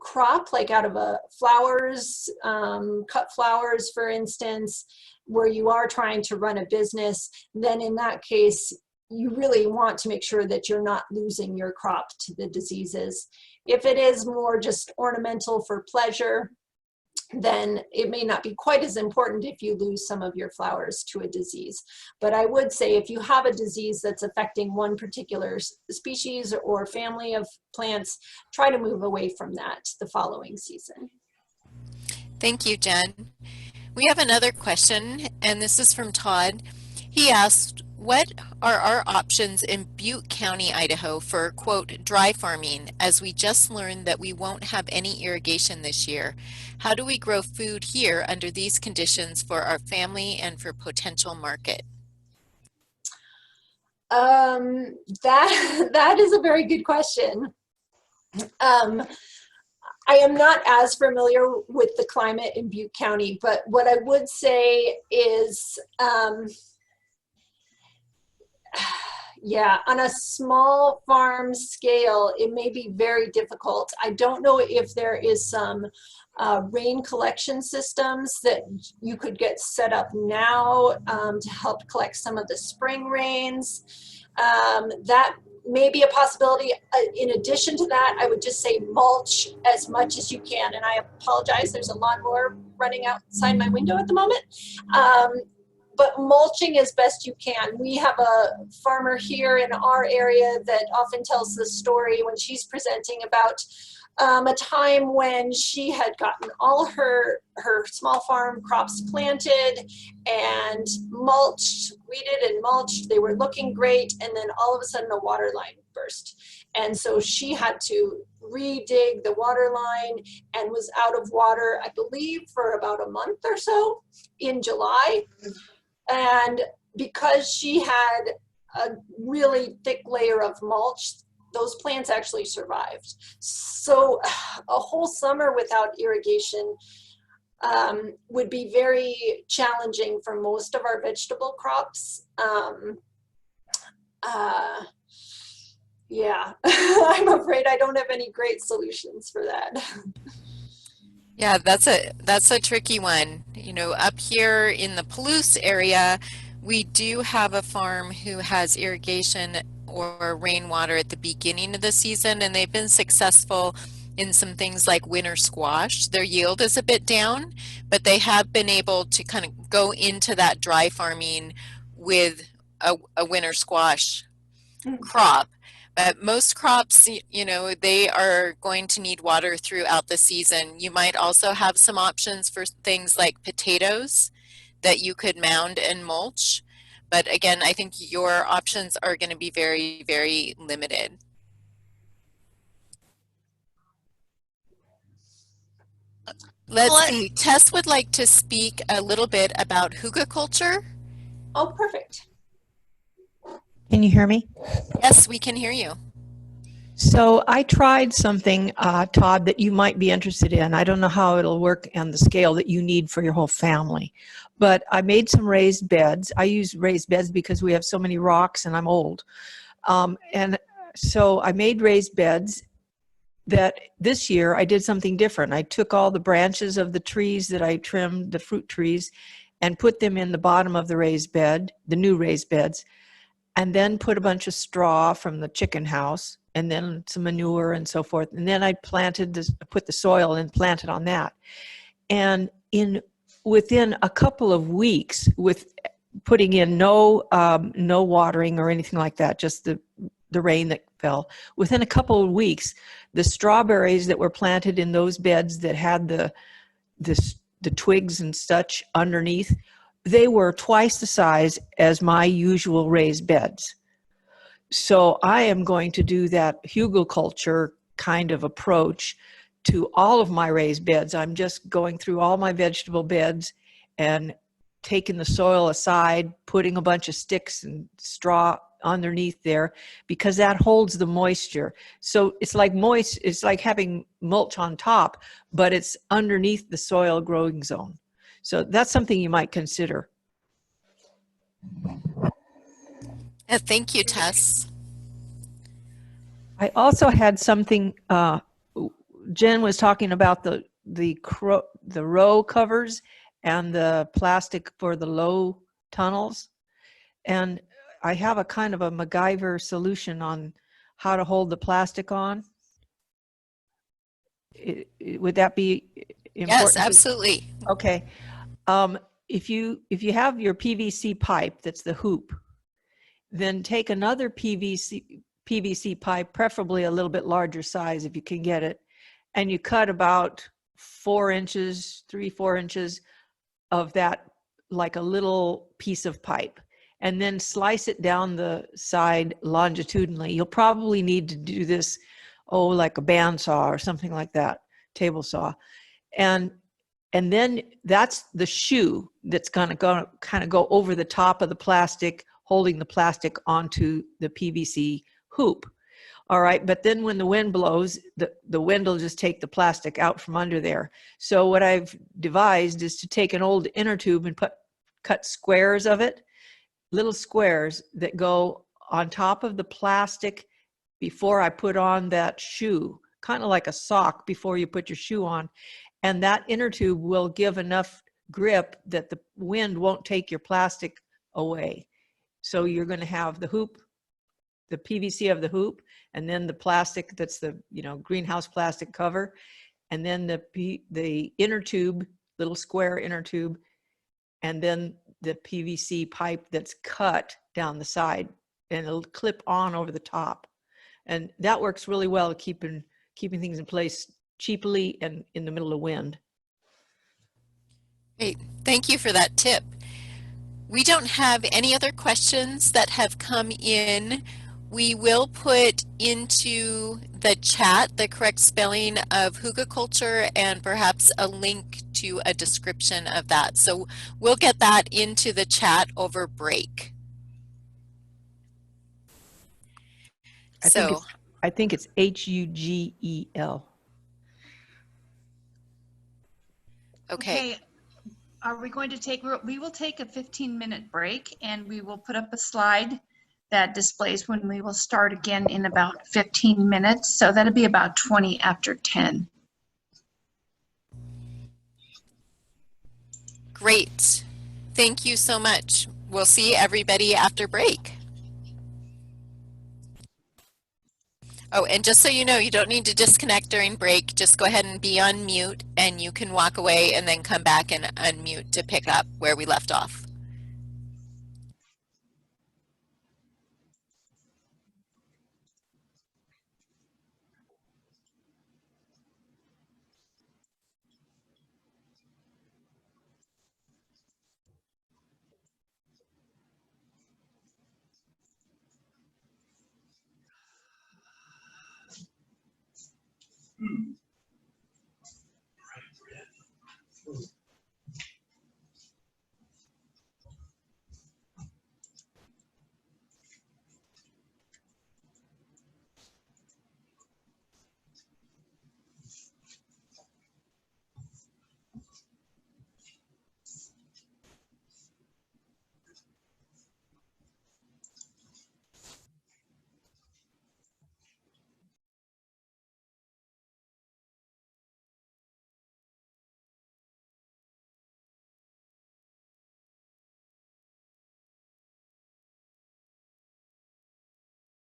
crop, like out of a flowers, cut flowers, for instance, where you are trying to run a business, then in that case, you really want to make sure that you're not losing your crop to the diseases. If it is more just ornamental for pleasure, then it may not be quite as important if you lose some of your flowers to a disease. But I would say if you have a disease that's affecting one particular species or family of plants, try to move away from that the following season. Thank you, Jen. We have another question, and this is from Todd. He asked, what are our options in Butte County, Idaho for, quote, dry farming, as we just learned that we won't have any irrigation this year? How do we grow food here under these conditions for our family and for potential market? That is a very good question. I am not as familiar with the climate in Butte County, but what I would say is, yeah, on a small farm scale, it may be very difficult. I don't know if there is some rain collection systems that you could get set up now to help collect some of the spring rains. That may be a possibility. In addition to that, I would just say mulch as much as you can. And I apologize, there's a lawnmower running outside my window at the moment. But mulching as best you can. We have a farmer here in our area that often tells the story when she's presenting about a time when she had gotten all her small farm crops planted and mulched, weeded and mulched. They were looking great, and then all of a sudden a water line burst. And so she had to redig the water line and was out of water, I believe, for about a month or so in July. And because she had a really thick layer of mulch, those plants actually survived. So a whole summer without irrigation would be very challenging for most of our vegetable crops. Yeah, I'm afraid I don't have any great solutions for that. Yeah, that's a tricky one. You know, up here in the Palouse area, we do have a farm who has irrigation or rainwater at the beginning of the season, and they've been successful in some things like winter squash. Their yield is a bit down, but they have been able to kind of go into that dry farming with a winter squash crop. But most crops, you know, they are going to need water throughout the season. You might also have some options for things like potatoes that you could mound and mulch. But again, I think your options are going to be very, very limited. Let's see, Tess would like to speak a little bit about hygge culture. Oh, perfect. Can you hear me? Yes, we can hear you. So I tried something, Todd, that you might be interested in. I don't know how it'll work on the scale that you need for your whole family, but I made some raised beds. I use raised beds because we have so many rocks and I'm old. And so I made raised beds that this year I did something different. I took all the branches of the trees that I trimmed, the fruit trees, and put them in the bottom of the raised bed, the new raised beds, and then put a bunch of straw from the chicken house and then some manure and so forth. And then I planted this, put the soil and planted on that. And within a couple of weeks, with putting in no watering or anything like that, just the rain that fell, within a couple of weeks, the strawberries that were planted in those beds that had the twigs and such underneath, they were twice the size as my usual raised beds. So I am going to do that hugelkultur kind of approach to all of my raised beds. I'm just going through all my vegetable beds and taking the soil aside, putting a bunch of sticks and straw underneath there because that holds the moisture. So it's like it's like having mulch on top, but it's underneath the soil growing zone. So that's something you might consider. Thank you, Tess. I also had something, Jen was talking about the row covers and the plastic for the low tunnels. And I have a kind of a MacGyver solution on how to hold the plastic on. Would that be important? Yes, absolutely. Okay. If you have your PVC pipe, that's the hoop, then take another PVC pipe, preferably a little bit larger size if you can get it, and you cut about 4 inches, 3-4 inches of that, like a little piece of pipe, and then slice it down the side longitudinally. You'll probably need to do this, like a bandsaw or something like that, table saw. And then that's the shoe that's gonna kind of go over the top of the plastic, holding the plastic onto the PVC hoop. All right, but then when the wind blows, the wind will just take the plastic out from under there. So what I've devised is to take an old inner tube and cut squares of it, little squares that go on top of the plastic before I put on that shoe, kind of like a sock before you put your shoe on. And that inner tube will give enough grip that the wind won't take your plastic away. So you're going to have the hoop, the PVC of the hoop, and then the plastic that's the greenhouse plastic cover, and then the inner tube, little square inner tube, and then the PVC pipe that's cut down the side, and it'll clip on over the top. And that works really well, keeping things in place cheaply and in the middle of wind. Great, thank you for that tip. We don't have any other questions that have come in. We will put into the chat the correct spelling of hugelkultur and perhaps a link to a description of that. So we'll get that into the chat over break. I think it's Hugel. Okay. Are we going to take, we will take a 15-minute break and we will put up a slide that displays when we will start again in about 15 minutes. So that'll be about 20 after 10. Great. Thank you so much. We'll see everybody after break. Oh, and just so you know, you don't need to disconnect during break. Just go ahead and be on mute and you can walk away and then come back and unmute to pick up where we left off.